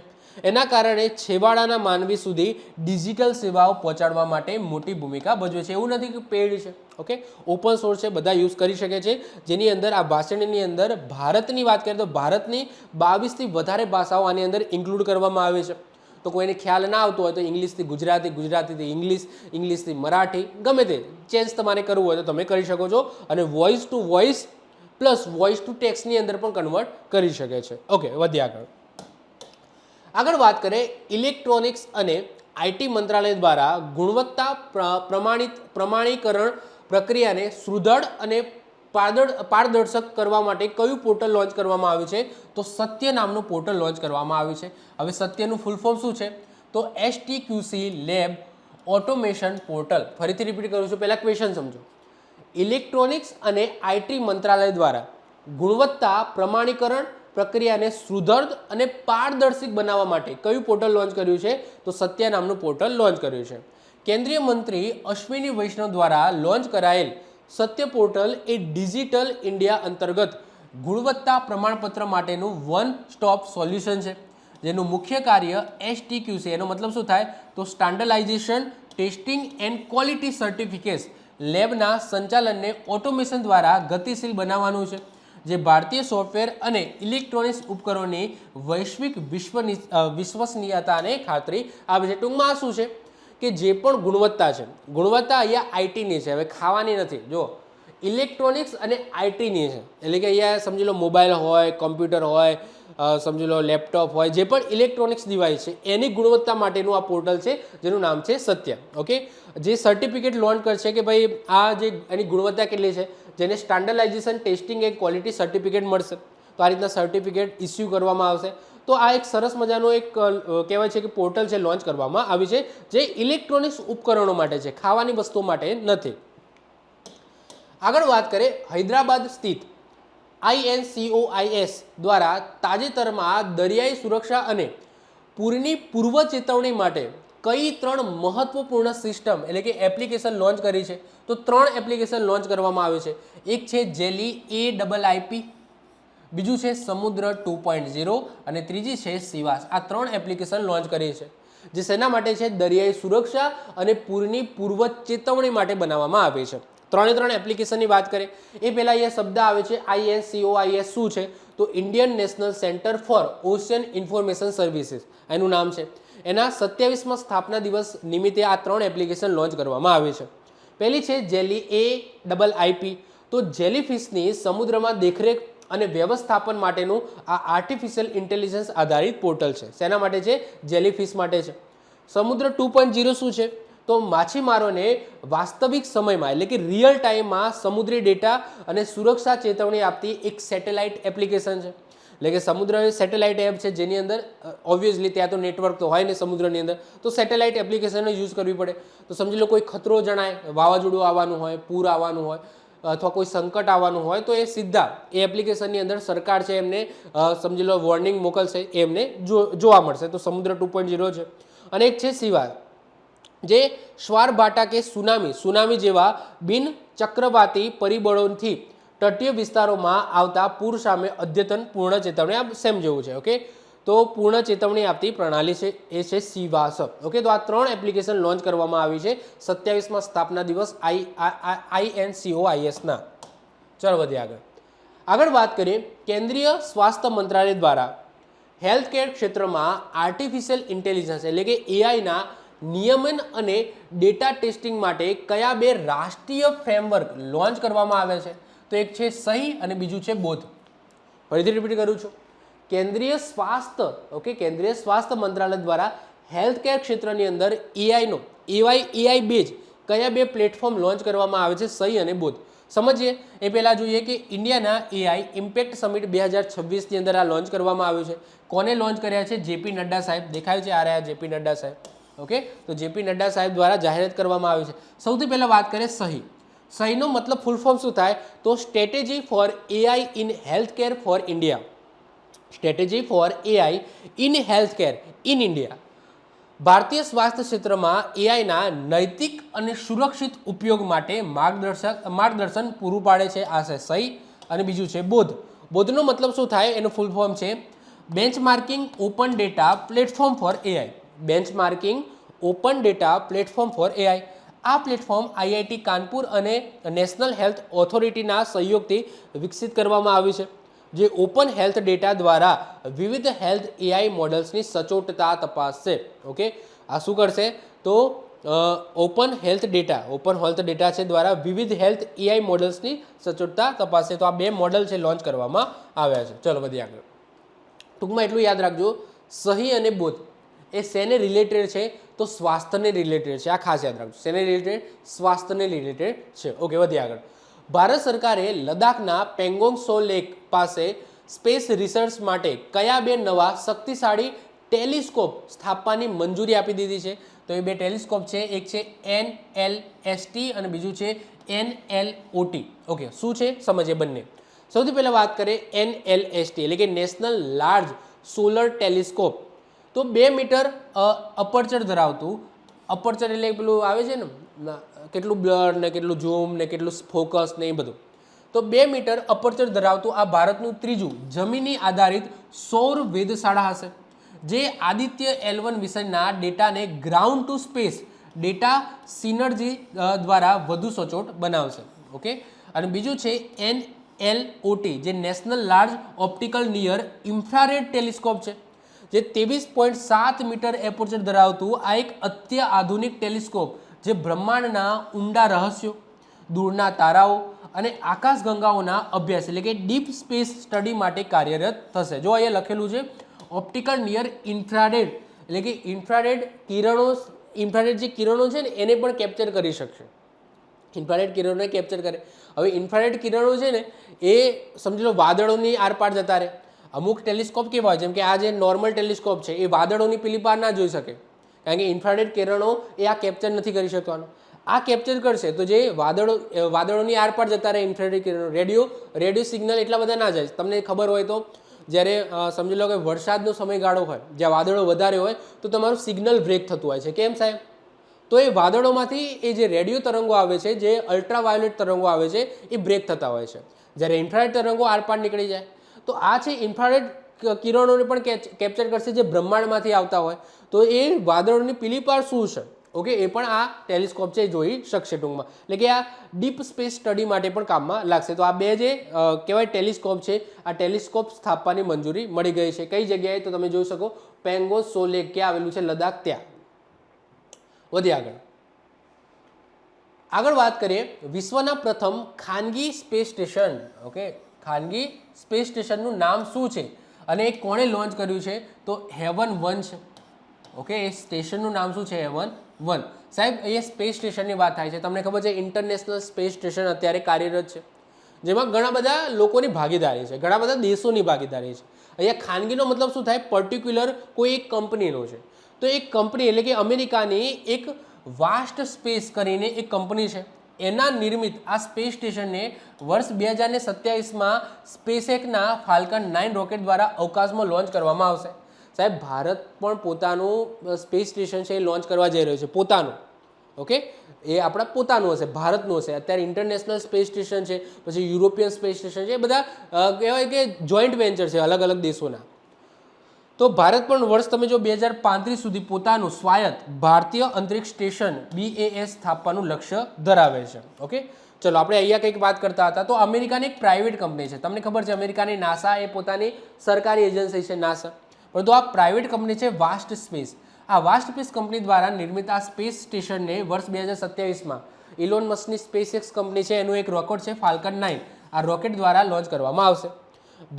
એના કારણે છેવાડાના માનવી સુધી ડિજિટલ સેવાઓ પહોંચાડવા માટે મોટી ભૂમિકા ભજવે છે. એવું નથી કે પેડ છે. ઓકે, ઓપન સોર્સ છે, બધા યુઝ કરી શકે છે. જેની અંદર આ ભાષણની અંદર ભારતની વાત કરીએ તો ભારતની 22થી વધારે ભાષાઓ આની અંદર ઇન્ક્લુડ કરવામાં આવે છે. તો કોઈને ખ્યાલ ના આવતો હોય તો ઇંગ્લિશથી ગુજરાતી, ગુજરાતીથી ઇંગ્લિશ, ઇંગ્લિશથી મરાઠી, ગમે તે ચેન્જ તમારે કરવું હોય તો તમે કરી શકો છો. અને voice to voice plus voice to ટેક્સ્ટની અંદર પણ કન્વર્ટ કરી શકે છે. ઓકે, વધ્યા આગળ વાત કરીએ. ઇલેક્ટ્રોનિક્સ અને આઈટી મંત્રાલય દ્વારા ગુણવત્તા પ્રમાણીકરણ પ્રક્રિયાને સુદૃઢ અને પારદર્શક કરવા માટે કયું પોર્ટલ લોન્ચ કરવામાં આવ્યું છે? તો સત્ય નામનું પોર્ટલ લોન્ચ કરવામાં આવ્યું છે. હવે સત્યનું ફૂલ ફોર્મ શું છે? તો STQC લેબ ઓટોમેશન પોર્ટલ. ફરીથી રિપીટ કરું છું, પહેલાં ક્વેશ્ચન સમજો. ઇલેક્ટ્રોનિક્સ અને આઈટી મંત્રાલય દ્વારા ગુણવત્તા પ્રમાણીકરણ પ્રક્રિયાને સુદૃઢ અને પારદર્શક બનાવવા માટે કયું પોર્ટલ લોન્ચ કર્યું છે? તો સત્ય નામનું પોર્ટલ લોન્ચ કર્યું છે. કેન્દ્રીય મંત્રી અશ્વિની વૈષ્ણવ દ્વારા લોન્ચ કરાયેલ સત્ય પોર્ટલ એ ડિજિટલ ઇન્ડિયા અંતર્ગત ગુણવત્તા પ્રમાણપત્ર માટેનું વન સ્ટોપ સોલ્યુશન છે, જેનું મુખ્ય કાર્ય STQC એનો મતલબ શું થાય? તો standardisation, testing and quality certificates લેબના સંચાલનને ઓટોમેશન દ્વારા ગતિશીલ બનાવવાનું છે, જે ભારતીય સોફ્ટવેર અને ઇલેક્ટ્રોનિક્સ ઉપકરણોની વૈશ્વિક વિશ્વસનીયતાને ખાતરી આપે છે. ટૂંકમાં શું છે કે જે પણ ગુણવત્તા છે, ગુણવત્તા અહીંયા આઈટીની છે, હવે ખાવાની નથી. જો ઇલેક્ટ્રોનિક્સ અને આઈટીની છે એટલે કે અહીંયા સમજી લો મોબાઈલ હોય, કોમ્પ્યુટર હોય, સમજી લો લેપટોપ હોય, જે પણ ઇલેક્ટ્રોનિક્સ ડિવાઇસ છે એની ગુણવત્તા માટેનું આ પોર્ટલ છે જેનું નામ છે સત્ય. ઓકે, જે સર્ટિફિકેટ લોન્ચ કરશે કે ભાઈ આ જે એની ગુણવત્તા કેટલી છે, જેને સ્ટાન્ડર્ડાઇઝેશન, ટેસ્ટિંગ એક ક્વોલિટી સર્ટિફિકેટ મળશે. તો આ રીતના સર્ટિફિકેટ ઇસ્યુ કરવામાં આવશે. તો આ એક સરસ મજાનો એક કહેવાય છે કે પોર્ટલ છે, લોન્ચ કરવામાં આવી છે, જે ઇલેક્ટ્રોનિક્સ ઉપકરણો માટે છે, ખાવાની વસ્તુઓ માટે નથી. આગળ વાત કરીએ. હૈદરાબાદ સ્થિત INCOIS દ્વારા તાજેતરમાં દરિયાઈ સુરક્ષા અને પૂરની પૂર્વ ચેતવણી માટે કઈ 3 મહત્વપૂર્ણ સિસ્ટમ એટલે કે એપ્લિકેશન લોન્ચ કરી છે? તો 3 એપ્લિકેશન લોન્ચ કરવામાં આવે છે. એક છે જેલી AIIP, બીજું છે સમુદ્ર 2.0 અને ત્રીજી છે સિવાસ. આ 3 એપ્લિકેશન લોન્ચ કરી છે, જે શેના માટે છે? દરિયાઈ સુરક્ષા અને પૂરની પૂર્વ ચેતવણી માટે બનાવવામાં આવી છે. 3 એપ્લિકેશનની વાત કરીએ એ પહેલાં અહીંયા શબ્દ આવે છે INCOIS. શું છે? તો Indian national centre for ocean information services એનું નામ છે. એના 27મા સ્થાપના દિવસ નિમિત્તે આ 3 એપ્લિકેશન લોન્ચ કરવામાં આવી છે. પહેલી છે જેલી AIIP. તો જેલીફિશની સમુદ્રમાં દેખરેખ અને વ્યવસ્થાપન માટેનું આ આર્ટિફિશિયલ ઇન્ટેલિજન્સ આધારિત પોર્ટલ છે. શેના માટે છે? જેલીફિશ માટે છે. સમુદ્ર 2.0 શું છે? તો માછીમારોને વાસ્તવિક સમયમાં એટલે કે રિયલ ટાઈમમાં સમુદ્રી ડેટા અને સુરક્ષા ચેતવણી આપતી એક સેટેલાઇટ એપ્લિકેશન છે. એટલે કે સમુદ્રની સેટેલાઇટ એપ છે, જેની અંદર ઓબ્વિયસલી ત્યાં તો નેટવર્ક તો હોય ને સમુદ્રની અંદર, તો સેટેલાઇટ એપ્લિકેશનનો યુઝ કરવી પડે. તો સમજી લો કોઈ ખતરો જણાય, વાવાઝોડું આવવાનું હોય, પૂર આવવાનું હોય અથવા કોઈ સંકટ આવવાનું હોય, તો એ સીધા એ એપ્લિકેશનની અંદર સરકાર છે એમને સમજી લો વોર્નિંગ મોકલશે, એમને જોવા મળશે. તો સમુદ્ર 2.0 છે. અને એક છે સિવાસ, જે શ્વારભાટા કે સુનામી જેવા બિન ચક્રવાતી પરિબળોથી તટીય વિસ્તારોમાં આવતા પૂર સામે અદ્યતન પૂર્ણ ચેતવણી. આ સેમ જેવું છે. ઓકે, તો પૂર્ણ ચેતવણી આપતી પ્રણાલી છે એ છે સીવાસ. ઓકે, તો આ 3 એપ્લિકેશન લોન્ચ કરવામાં આવી છે 27માં સ્થાપના દિવસ INCOIS ના. ચાલો વધીએ આગળ વાત કરીએ. કેન્દ્રીય સ્વાસ્થ્ય મંત્રાલય દ્વારા હેલ્થ કેર ક્ષેત્રમાં આર્ટિફિશિયલ ઇન્ટેલિજન્સ એટલે કે એઆઈના નિયમન અને ડેટા ટેસ્ટિંગ માટે કયા 2 રાષ્ટ્રીય ફ્રેમવર્ક લોન્ચ કરવામાં આવ્યા છે? તો એક છે સહી અને બીજું છે બોધ. ફરીથી રિપીટ કરું છું. કેન્દ્રીય સ્વાસ્થ્ય મંત્રાલય દ્વારા હેલ્થ કેર ક્ષેત્રની અંદર એઆઈનો એઆઈ બેઝ કયા 2 પ્લેટફોર્મ લોન્ચ કરવામાં આવે છે? સહી અને બોધ. સમજીએ એ પહેલાં જોઈએ કે ઇન્ડિયાના એઆઈ ઇમ્પેક્ટ સમિટ 2026ની અંદર આ લોન્ચ કરવામાં આવ્યું છે. કોને લોન્ચ કર્યા છે? જેપી નડ્ડા સાહેબ. દેખાય છે આ રહ્યા જેપી નડ્ડા સાહેબ. ઓકે, તો જેપી નડ્ડા સાહેબ દ્વારા જાહેરાત કરવામાં આવી છે. સૌથી પહેલાં વાત કરીએ સહી. સહીનો મતલબ ફૂલ ફોર્મ શું થાય? તો strategy for AI in health care for India. Strategy for AI in health care in India. ભારતીય સ્વાસ્થ્ય ક્ષેત્રમાં એઆઈના નૈતિક અને સુરક્ષિત ઉપયોગ માટે માર્ગદર્શન પૂરું પાડે છે. આ છે સહી અને બીજું છે બોધ. બોધનો મતલબ શું થાય? એનું ફૂલ ફોર્મ છે benchmarking open data platform for AI. Benchmarking open data platform for AI. આ પ્લેટફોર્મ આઈઆઈટી કાનપુર અને નેશનલ હેલ્થ ઓથોરિટીના સહયોગથી વિકસિત કરવામાં આવ્યું છે, જે ઓપન હેલ્થ ડેટા દ્વારા વિવિધ હેલ્થ એઆઈ મોડલ્સની સચોટતા તપાસશે. ઓકે, આ શું કરશે? તો ઓપન હેલ્થ ડેટા છે દ્વારા વિવિધ હેલ્થ એઆઈ મોડલ્સની સચોટતા તપાસશે. તો આ 2 મોડલ છે લોન્ચ કરવામાં આવ્યા છે. ચલો વધીએ આગળ. ટૂંકમાં એટલું યાદ રાખજો, સહી અને બોધ એ શેને રિલેટેડ છે? તો સ્વાસ્થ્યને રિલેટેડ છે. આ ખાસ યાદ રાખજો. શેને રિલેટેડ? સ્વાસ્થ્યને રિલેટેડ છે. ઓકે, વધીએ આગળ. ભારત સરકારે લદ્દાખના પેંગોંગ સો લેક પાસે સ્પેસ રિસર્ચ માટે કયા 2 નવા શક્તિશાળી ટેલિસ્કોપ સ્થાપવાની મંજૂરી આપી દીધી છે? તો એ 2 ટેલિસ્કોપ છે, એક છે NLST અને બીજું છે NLOT. ઓકે, શું છે સમજીએ બંને. સૌથી પહેલાં વાત કરીએ NLST એટલે કે નેશનલ લાર્જ સોલર ટેલિસ્કોપ. તો 2 મીટર અપર્ચર ધરાવતું, અપર્ચર એટલે પેલું આવે છે ને કેટલું બ્લર ને કેટલું ઝૂમ ને કેટલું ફોકસ ને એ બધું. તો 2 મીટર અપર્ચર ધરાવતું આ ભારતનું ત્રીજું જમીની આધારિત સૌર વેધશાળા હશે, જે આદિત્ય L1 મિશનના ડેટાને ground to space data synergy દ્વારા વધુ સચોટ બનાવશે. ઓકે, અને બીજું છે NLOT જે national large optical near infrared telescope છે, જે 23.7 મીટર એપર્ચર ધરાવતું આ એક અત્યાધુનિક ટેલિસ્કોપ જે બ્રહ્માંડના ઊંડા રહસ્યો, દૂરના તારાઓ અને આકાશગંગાઓના અભ્યાસ એટલે કે ડીપ સ્પેસ સ્ટડી માટે કાર્યરત થશે. જો અહીંયા લખેલું છે ઓપ્ટિકલ નિયર ઇન્ફ્રારેડ એટલે કે ઇન્ફ્રારેડ જે કિરણો છે ને એને પણ કેપ્ચર કરી શકશે. ઇન્ફ્રારેડ કિરણોને કેપ્ચર કરે. હવે ઇન્ફ્રારેડ કિરણો છે ને એ સમજી લો વાદળોની આરપાર જતા રહે. અમુક ટેલિસ્કોપ કેવા હોય, જેમ કે આ જે નોર્મલ ટેલિસ્કોપ છે એ વાદળોની પેલી પાર ના જોઈ શકે, કારણ કે ઇન્ફ્રારેડ કિરણો એ આ કેપ્ચર નથી કરી શકવાનો. આ કેપ્ચર કરશે તો જે વાદળોની આરપાર જતા રહે ઇન્ફ્રારેડ કિરણો, રેડિયો સિગ્નલ એટલા બધા ના જાય. તમને ખબર હોય તો જ્યારે સમજી લો કે વરસાદનો સમયગાળો હોય, જ્યાં વાદળો વધારે હોય તો તમારું સિગ્નલ બ્રેક થતું હોય છે. કેમ સાહેબ? તો એ વાદળોમાંથી એ જે રેડિયો તરંગો આવે છે, જે અલ્ટ્રાવાયોલેટ તરંગો આવે છે એ બ્રેક થતા હોય છે, જ્યારે ઇન્ફ્રારેડ તરંગો આરપાર નીકળી જાય. તો આ છે ઇન્ફ્રારેડ કિરણોને પણ કેપ્ચર કરશે જે બ્રહ્માંડમાંથી આવતા હોય. તો એ વાદળોની પીલી પાર શું છે, ઓકે, એ પણ આ ટેલિસ્કોપ છે જોઈ શકશે ટૂંકમાં. એટલે કે આ ડીપ સ્પેસ સ્ટડી માટે પણ કામમાં લાગશે. તો આ 2 જે કહેવાય ટેલિસ્કોપ છે, આ ટેલિસ્કોપ સ્થાપવાની મંજૂરી મળી ગઈ છે. કઈ જગ્યાએ? તો તમે જોઈ શકો પેંગોંગ સો લેક ક્યાં આવેલું છે? લદ્દાખ, ત્યાં. વધીએ આગળ વાત કરીએ વિશ્વના પ્રથમ ખાનગી સ્પેસ સ્ટેશન. ઓકે, ખાનગી સ્પેસ સ્ટેશનનું નામ શું છે અને એ કોણે લોન્ચ કર્યું છે? તો હેવન 1 છે. ઓકે, એ સ્ટેશનનું નામ શું છે? હેવન 1. સાહેબ અહીંયા સ્પેસ સ્ટેશનની વાત થાય છે. તમને ખબર છે ઇન્ટરનેશનલ સ્પેસ સ્ટેશન અત્યારે કાર્યરત છે, જેમાં ઘણા બધા લોકોની ભાગીદારી છે, ઘણા બધા દેશોની ભાગીદારી છે. અહીંયા ખાનગીનો મતલબ શું થાય? પર્ટિક્યુલર કોઈ એક કંપનીનો છે. તો એક કંપની એટલે કે અમેરિકાની એક વાસ્ટ સ્પેસ કરીને એક કંપની છે, એના નિર્મિત આ સ્પેસ સ્ટેશનને વર્ષ 2027માં સ્પેસએક્સના ફાલ્કન 9 રોકેટ દ્વારા અવકાશમાં લોન્ચ કરવામાં આવશે. સાહેબ ભારત પણ પોતાનું સ્પેસ સ્ટેશન છે એ લોન્ચ કરવા જઈ રહ્યું છે પોતાનું. ઓકે, એ આપણા પોતાનું હશે, ભારતનું હશે. અત્યારે ઇન્ટરનેશનલ સ્પેસ સ્ટેશન છે, પછી યુરોપિયન સ્પેસ સ્ટેશન છે, એ બધા કહેવાય કે જોઈન્ટ વેન્ચર છે અલગ અલગ દેશોના. તો ભારત પણ વર્ષ તમે જો 2035 સુધી પોતાનું સ્વાયત્ત ભારતીય અંતરિક્ષ સ્ટેશન BAS સ્થાપવાનું લક્ષ્ય ધરાવે છે. ઓકે, ચલો આપણે અહીંયા કંઈક વાત કરતા હતા. તો અમેરિકાની એક પ્રાઇવેટ કંપની છે, તમને ખબર છે અમેરિકાની નાસા એ પોતાની સરકારી એજન્સી છે નાસા, પરંતુ આ પ્રાઇવેટ કંપની છે વાસ્ટ સ્પેસ. આ વાસ્ટ સ્પેસ કંપની દ્વારા નિર્મિત આ સ્પેસ સ્ટેશનને વર્ષ 2027માં ઇલોન મસ્કની સ્પેસએક્સ કંપની છે એનું એક રોકેટ છે ફાલ્કન 9, આ રોકેટ દ્વારા લોન્ચ કરવામાં આવશે.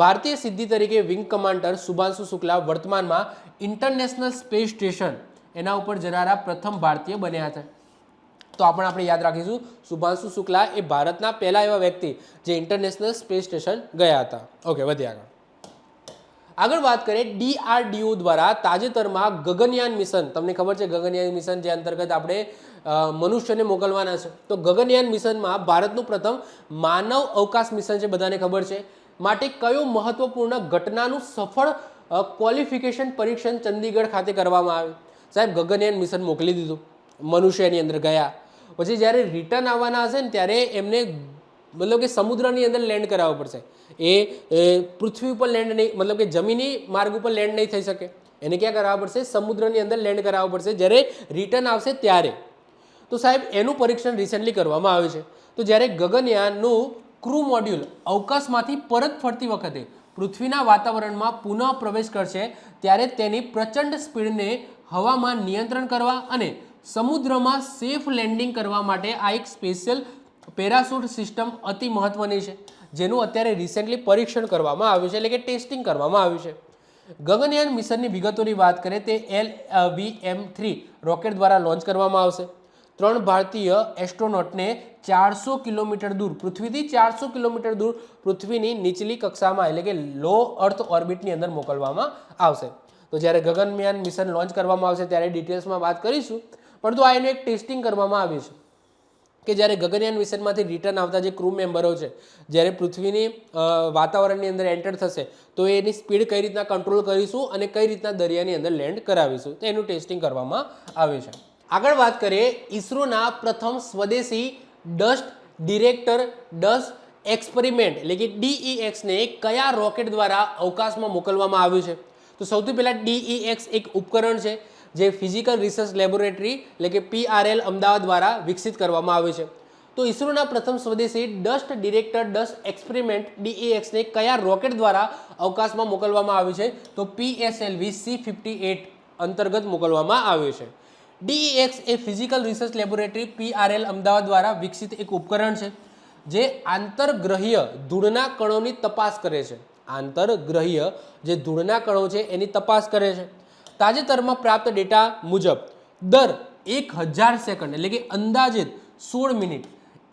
ભારતીય સિદ્ધિ તરીકે વિંગ કમાન્ડર શુભાંશુ શુક્લા વર્તમાનમાં ઇન્ટરનેશનલ સ્પેસ સ્ટેશન એના ઉપર જનારા પ્રથમ ભારતીય બન્યા છે. તો આપણે યાદ રાખીશું, શુભાંશુ શુક્લા એ ભારતના પહેલા એવા વ્યક્તિ જે ઇન્ટરનેશનલ સ્પેસ સ્ટેશન ગયા હતા. ઓકે, વધ્યા આગળ વાત કરીએ. DRDO દ્વારા તાજેતરમાં ગગનયાન મિશન, તમને ખબર છે ગગનયાન મિશન જે અંતર્ગત આપણે મનુષ્યને મોકલવાના છે. તો ગગનયાન મિશનમાં ભારતનું પ્રથમ માનવ અવકાશ મિશન છે, બધાને ખબર છે, માટે કયો મહત્વપૂર્ણ ઘટનાનું સફળ ક્વોલિફિકેશન પરીક્ષણ ચંદીગઢ ખાતે કરવામાં આવ્યું? સાહેબ, ગગનયાન મિશન મોકલી દીધું, મનુષ્ય એની અંદર ગયા, પછી જ્યારે રિટર્ન આવવાના હશે ને ત્યારે એમને મતલબ કે સમુદ્રની અંદર લેન્ડ કરાવવો પડશે. એ પૃથ્વી ઉપર લેન્ડ નહીં, મતલબ કે જમીની માર્ગ ઉપર લેન્ડ નહીં થઈ શકે, એને ક્યાં કરાવવા પડશે? સમુદ્રની અંદર લેન્ડ કરાવવું પડશે જ્યારે રિટર્ન આવશે ત્યારે. તો સાહેબ એનું પરીક્ષણ રિસેન્ટલી કરવામાં આવ્યું છે. તો જ્યારે ગગનયાનનું ક્રૂ મોડ્યુલ અવકાશમાંથી પરત ફરતી વખતે પૃથ્વીના વાતાવરણમાં પુનઃ પ્રવેશ કરશે ત્યારે તેની પ્રચંડ સ્પીડને હવામાં નિયંત્રણ કરવા અને સમુદ્રમાં સેફ લેન્ડિંગ કરવા માટે આ એક સ્પેશિયલ પેરાશૂટ સિસ્ટમ અતિ મહત્વની છે, જેનું અત્યારે રિસેન્ટલી પરીક્ષણ કરવામાં આવ્યું છે, એટલે કે ટેસ્ટિંગ કરવામાં આવ્યું છે. ગગનયાન મિશનની વિગતોની વાત કરીએ તે LVM-3 રોકેટ દ્વારા લોન્ચ કરવામાં આવશે. 3 ભારતીય એસ્ટ્રોનોટને 400 કિલોમીટર દૂર પૃથ્વીથી 400 કિલોમીટર દૂર પૃથ્વીની નીચલી કક્ષામાં એટલે કે લો અર્થ ઓર્બિટની અંદર મોકલવામાં આવશે. તો જ્યારે ગગનયાન મિશન લોન્ચ કરવામાં આવશે ત્યારે ડિટેલ્સમાં વાત કરીશું, પરંતુ આ એનું એક ટેસ્ટિંગ કરવામાં આવ્યું છે કે જ્યારે ગગનયાન મિશનમાંથી રિટર્ન આવતા જે ક્રૂ મેમ્બરો છે જ્યારે પૃથ્વીની વાતાવરણની અંદર એન્ટર થશે તો એની સ્પીડ કઈ રીતના કંટ્રોલ કરીશું અને કઈ રીતના દરિયાની અંદર લેન્ડ કરાવીશું, તો એનું ટેસ્ટિંગ કરવામાં આવ્યું છે. આગળ વાત કરીએ. ઇસરોના પ્રથમ સ્વદેશી ડસ્ટ ડિરેક્ટર ડસ એક્સપેરિમેન્ટ એટલે કે DEX ને કયા રોકેટ દ્વારા અવકાશમાં મોકલવામાં આવ્યું છે? તો સૌથી પહેલાં DEX એક ઉપકરણ છે જે ફિઝિકલ રિસર્ચ લેબોરેટરી એટલે કે PRL અમદાવાદ દ્વારા વિકસિત કરવામાં આવ્યું છે. તો ઇસરોના પ્રથમ સ્વદેશી dust director does experiment DEX ને કયા રોકેટ દ્વારા અવકાશમાં મોકલવામાં આવ્યું છે? તો PSLV C-58 અંતર્ગત મોકલવામાં આવ્યું છે. DEX એ physical research laboratory PRL Ahmedabad દ્વારા વિકસિત એક ઉપકરણ છે જે આંતરગ્રહીય ધૂળના કણોની તપાસ કરે છે. આંતરગ્રહીય જે ધૂળના કણો છે એની તપાસ કરે છે. તાજેતરમાં પ્રાપ્ત ડેટા મુજબ દર 1000 સેકન્ડ એટલે કે અંદાજિત 16 મિનિટ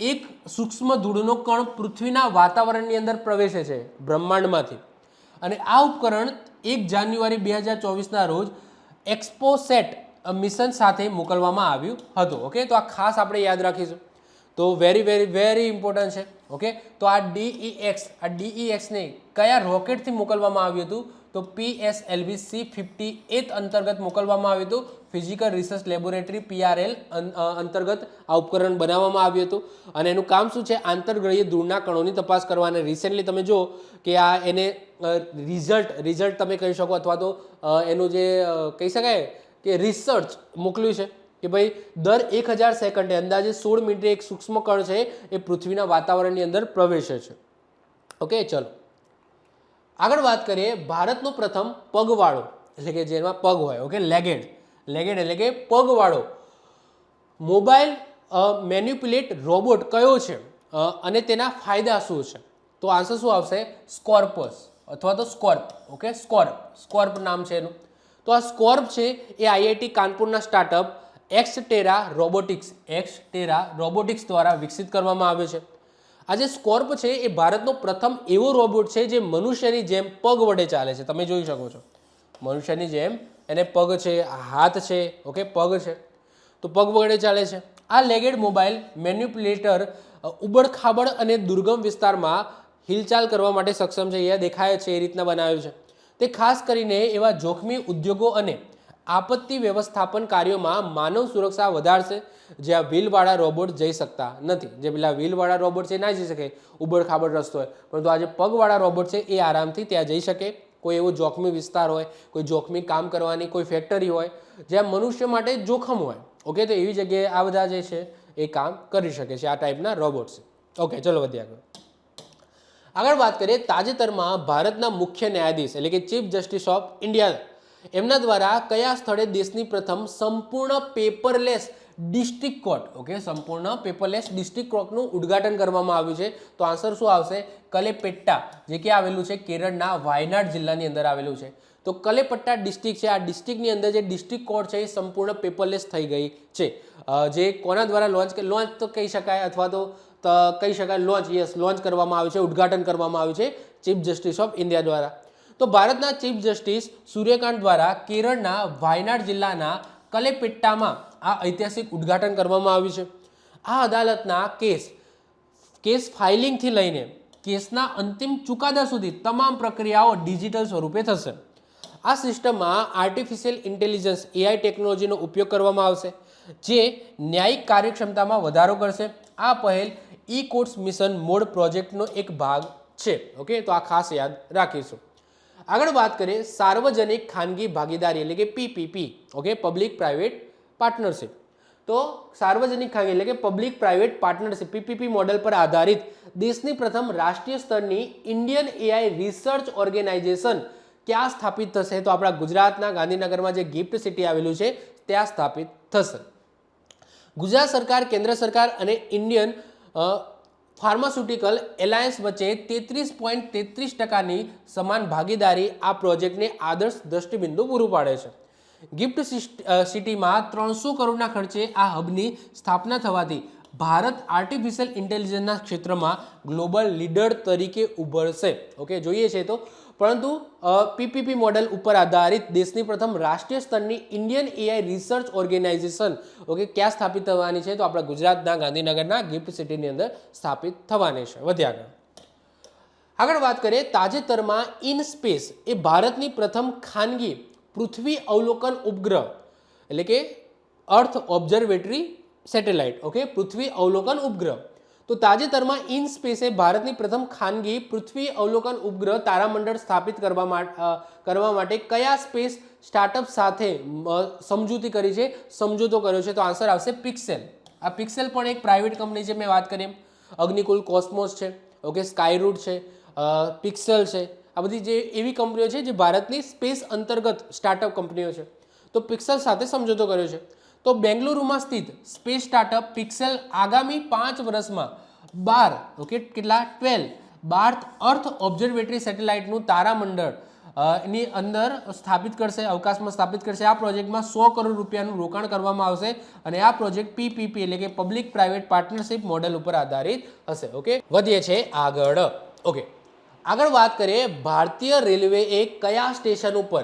એક સૂક્ષ્મ ધૂળનો કણ પૃથ્વીના વાતાવરણની અંદર પ્રવેશે છે બ્રહ્માંડમાંથી. અને આ ઉપકરણ 1 જાન્યુઆરી 2024ના રોજ એક્સપોસેટ મિશન સાથે મોકલવામાં આવ્યું હતું. ઓકે, તો આ ખાસ આપણે યાદ રાખીશું, તો વેરી ઇમ્પોર્ટન્ટ છે. ઓકે, તો આ DEX ને કયા રોકેટથી મોકલવામાં આવ્યું હતું? તો PSLV C-58 અંતર્ગત મોકલવામાં આવ્યું હતું. ફિઝિકલ રિસર્ચ લેબોરેટરી PRL અંતર્ગત આ ઉપકરણ બનાવવામાં આવ્યું હતું અને એનું કામ શું છે? આંતરગ્રહીય ધૂળના કણોની તપાસ કરવા. અને રિસેન્ટલી તમે જો કે આ એને રિઝલ્ટ તમે કહી શકો અથવા તો એનું જે કહી શકાય કે રિસર્ચ મોકલ્યું છે કે ભાઈ દર 1000 સેકન્ડે અંદાજે 16 મિનિટે એક સૂક્ષ્મ કણ છે એ પૃથ્વીના વાતાવરણની અંદર પ્રવેશે છે. ઓકે, ચલો આગળ વાત કરીએ. ભારતનો પ્રથમ પગવાળો એટલે કે જેમાં પગ હોય, ઓકે, લેગેડ એટલે કે પગવાળો મોબાઈલ મેન્યુપ્યુલેટ રોબોટ કયો છે અને તેના ફાયદા શું છે? તો આન્સર શું આવશે? સ્કોર્પસ અથવા તો સ્કોર્પ. ઓકે, સ્કોર્પ નામ છે એનું. તો આ સ્કોર્પ છે એ IIT કાનપુરના સ્ટાર્ટઅપ એક્સટેરા રોબોટિક્સ દ્વારા વિકસિત કરવામાં આવ્યો છે. આ જે સ્કોર્પ છે એ ભારતનો પ્રથમ એવો રોબોટ છે જે મનુષ્યની જેમ પગ વડે ચાલે છે. તમે જોઈ શકો છો મનુષ્યની જેમ એને પગ છે, હાથ છે, ઓકે, પગ છે, તો પગ વડે ચાલે છે. આ લેગેડ મોબાઈલ મેન્યુપ્યુલેટર ઉબડખાબડ અને દુર્ગમ વિસ્તારમાં હિલચાલ કરવા માટે સક્ષમ છે. અહીંયા દેખાય છે એ રીતના બનાવ્યું છે. તે ખાસ કરીને એવા જોખમી ઉદ્યોગો અને આપત્તિ વ્યવસ્થાપન કાર્યોમાં માનવ સુરક્ષા વધારશે, જ્યાં વ્હીલવાળા રોબોટ જઈ શકતા નથી. જે પેલા વ્હીલવાળા રોબોટ છે ના જઈ શકે, ઉબડ ખાબડ રસ્તો હોય, પરંતુ આ જે પગવાળા રોબોટ છે એ આરામથી ત્યાં જઈ શકે. કોઈ એવો જોખમી વિસ્તાર હોય, કોઈ જોખમી કામ કરવાની કોઈ ફેક્ટરી હોય જ્યાં મનુષ્ય માટે જોખમ હોય, ઓકે, તો એવી જગ્યાએ આ બધા જે છે એ કામ કરી શકે છે, આ ટાઈપના રોબોટ્સ. ઓકે, ચલો વધીએ આગળ વાત કરીએ. તાજેતરમાં ભારતના મુખ્ય ન્યાયાધીશ એટલે કે ચીફ જસ્ટિસ ઓફ ઇન્ડિયા એમના દ્વારા કયા સ્થળે દેશની પ્રથમ સંપૂર્ણ પેપરલેસ ડિસ્ટ્રિક્ટ કોર્ટ, ઓકે, સંપૂર્ણ પેપરલેસ ડિસ્ટ્રિક્ટ કોર્ટનું ઉદ્ઘાટન કરવામાં આવ્યું છે? તો આન્સર શું આવશે? કલેપેટ્ટા, જે કે આવેલું છે કેરળના વાયનાડ જિલ્લાની અંદર આવેલું છે. તો કલેપટ્ટા ડિસ્ટ્રિક્ટ છે, આ ડિસ્ટ્રિક્ટની અંદર જે ડિસ્ટ્રિક્ટ કોર્ટ છે એ સંપૂર્ણ પેપરલેસ થઈ ગઈ છે. જે કોના દ્વારા લોન્ચ તો કહી શકાય, અથવા તો કહી શકાય લોન્ચ કરવામાં આવ્યું છે, ઉદ્ઘાટન કરવામાં આવ્યું છે ચીફ જસ્ટિસ ઓફ ઇન્ડિયા દ્વારા. તો ભારતના ચીફ જસ્ટિસ સૂર્યકાંત દ્વારા કેરળના વાયનાડ જિલ્લાના કલેપેટ્ટામાં આ ઐતિહાસિક ઉદ્ઘાટન કરવામાં આવ્યું છે. આ અદાલતના કેસ ફાઇલિંગથી લઈને કેસના અંતિમ ચુકાદા સુધી તમામ પ્રક્રિયાઓ ડિજિટલ સ્વરૂપે થશે. આ સિસ્ટમમાં આર્ટિફિશિયલ ઇન્ટેલિજન્સ AI ટેકનોલોજીનો ઉપયોગ કરવામાં આવશે, જે ન્યાયિક કાર્યક્ષમતામાં વધારો કરશે. આ પહેલ કોર્ટ્સ મિશન મોડ પ્રોજેક્ટનો એક ભાગ છે. ઓકે, તો આ ખાસ યાદ રાખીશું. આગળ વાત કરીએ સાર્વજનિક ખાનગી ભાગીદારી એટલે કે PPP, okay, public private partnership. તો સાર્વજનિક ખાનગી એટલે કે public private partnership PPP model પર આધારિત દેશની પ્રથમ રાષ્ટ્રીય સ્તરની ઇન્ડિયન AI રિસર્ચ ઓર્ગેનાઇઝેશન ક્યાં સ્થાપિત થશે? તો આપણા ગુજરાતના ગાંધીનગરમાં જે ગિફ્ટ સિટી આવેલું છે ત્યાં સ્થાપિત થશે. ગુજરાત સરકાર, કેન્દ્ર સરકાર અને ઇન્ડિયન ફાર્માસ્યુટિકલ એલાયન્સ વચ્ચે 33.33% સમાન ભાગીદારી આ પ્રોજેક્ટને આદર્શ દ્રષ્ટિબિંદુ પૂરું પાડે છે. ગિફ્ટ સિટીમાં 300 કરોડના ખર્ચે આ હબની સ્થાપના થવાથી ભારત આર્ટિફિશિયલ ઇન્ટેલિજન્સના ક્ષેત્રમાં ગ્લોબલ લીડર તરીકે ઉભરશે. ઓકે, જોઈએ છે તો, પરંતુ PPP મોડેલ ઉપર આધારિત દેશની પ્રથમ રાષ્ટ્રીય સ્તરની Indian AI research organization, okay, ક્યાં સ્થાપિત થવાની છે? તો આપણા ગુજરાતના ગાંધીનગરના ગિફ્ટ સિટીની અંદર સ્થાપિત થવાની છે. વધ્યા આગળ વાત કરીએ. તાજેતરમાં ઇનસ્પેસ એ ભારતની પ્રથમ ખાનગી પૃથ્વી અવલોકન ઉપગ્રહ એટલે કે અર્થ ઓબ્ઝર્વેટરી સેટેલાઇટ, ઓકે, પૃથ્વી અવલોકન ઉપગ્રહ. તો તાજેતરમાં ઇનસ્પેસે ભારતની પ્રથમ ખાનગી પૃથ્વી અવલોકન ઉપગ્રહ તારામંડળ સ્થાપિત કરવા માટે કયા સ્પેસ સ્ટાર્ટઅપ સાથે સમજૂતો કર્યો છે? તો આન્સર આવશે પિક્સેલ. આ પિક્સેલ પણ એક પ્રાઇવેટ કંપની છે, મેં વાત કરી. અગ્નિકુલ કોસ્મોસ છે, ઓકે, સ્કાયરૂટ છે, પિક્સેલ છે, આ બધી જે એવી કંપનીઓ છે જે ભારતની સ્પેસ અંતર્ગત સ્ટાર્ટઅપ કંપનીઓ છે. તો પિક્સેલ સાથે સમજૂતો કર્યો છે. તો બેંગલુરુમાં સ્થિત સ્પેસ સ્ટાર્ટઅપ પિક્સેલ આગામી 5 વર્ષમાં 12 અર્થ ઓબ્ઝર્વેટરી સેટેલાઇટનું તારામંડળ ની અંદર સ્થાપિત કરશે, અવકાશમાં સ્થાપિત કરશે. આ પ્રોજેક્ટમાં 100 કરોડ રૂપિયાનું રોકાણ કરવામાં આવશે અને આ પ્રોજેક્ટ PPP એટલે કે પબ્લિક પ્રાઇવેટ પાર્ટનરશિપ મોડેલ ઉપર આધારિત હશે. ઓકે, વધીએ છે આગળ. ઓકે, આગળ વાત કરીએ. ભારતીય રેલવેએ કયા સ્ટેશન ઉપર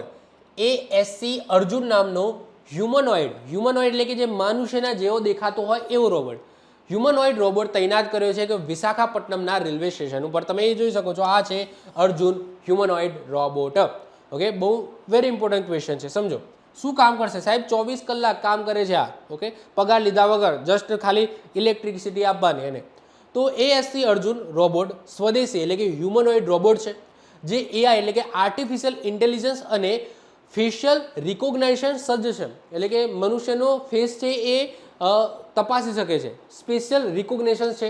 ASC અર્જુન નામનો હ્યુમનોઇડ એટલે કે જે મનુષ્યના જેવો દેખાતો હોય એવો હ્યુમનોઇડ રોબોટ તૈનાત કર્યો છે કે વિશાખાપટ્ટનમના રેલવે સ્ટેશન ઉપર. તમે એ જોઈ શકો છો, આ છે અર્જુન હ્યુમનોઇડ રોબોટ. ઓકે, બહુ વેરી ઇમ્પોર્ટન્ટ ક્વેશ્ચન છે, સમજો. શું કામ કરશે સાહેબ? 24 કલાક કામ કરે છે આ. ઓકે, પગાર લીધા વગર, જસ્ટ ખાલી ઇલેક્ટ્રિસિટી આપવાની એને. તો ASC અર્જુન રોબોટ સ્વદેશી એટલે કે હ્યુમનોઇડ રોબોટ છે, જે AI એટલે કે આર્ટિફિશિયલ ઇન્ટેલિજન્સ અને ફેશિયલ રિકોગ્નાઇઝેશન સજ્જ છે. એટલે કે મનુષ્યનો ફેસ છે એ તપાસી શકે છે, સ્પેશિયલ રિકોગ્નિશન છે.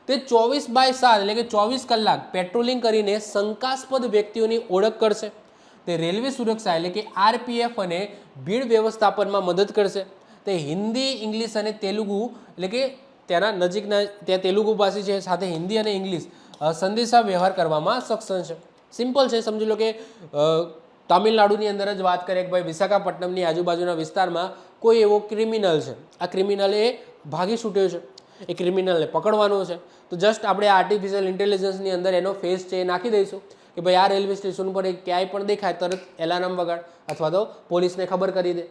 તે 24/7 એટલે કે 24 કલાક પેટ્રોલિંગ કરીને શંકાસ્પદ વ્યક્તિઓની ઓળખ કરશે. તે રેલવે સુરક્ષા એટલે કે RPF અને ભીડ વ્યવસ્થાપનમાં મદદ કરશે. તે હિન્દી, ઇંગ્લિશ અને તેલુગુ એટલે કે ત્યાંના નજીકના ત્યાં તેલુગુ ભાષી છે, સાથે હિન્દી અને ઇંગ્લિશ સંદેશા વ્યવહાર કરવામાં સક્ષમ છે. સિમ્પલ છે, સમજી લો કે તમિલનાડુની અંદર જ વાત કરીએ કે ભાઈ વિશાખાપટ્ટનમની આજુબાજુના વિસ્તારમાં કોઈ એવો ક્રિમિનલ છે, આ ક્રિમિનલ એ ભાગી છૂટ્યો છે, એ ક્રિમિનલને પકડવાનો છે. તો જસ્ટ આપણે આર્ટિફિશિયલ ઇન્ટેલિજન્સની અંદર એનો ફેસ છે એ નાખી દઈશું કે ભાઈ આ રેલવે સ્ટેશન ઉપર ક્યાંય પણ દેખાય તરત એલાર્મ વગાડ અથવા તો પોલીસને ખબર કરી દે.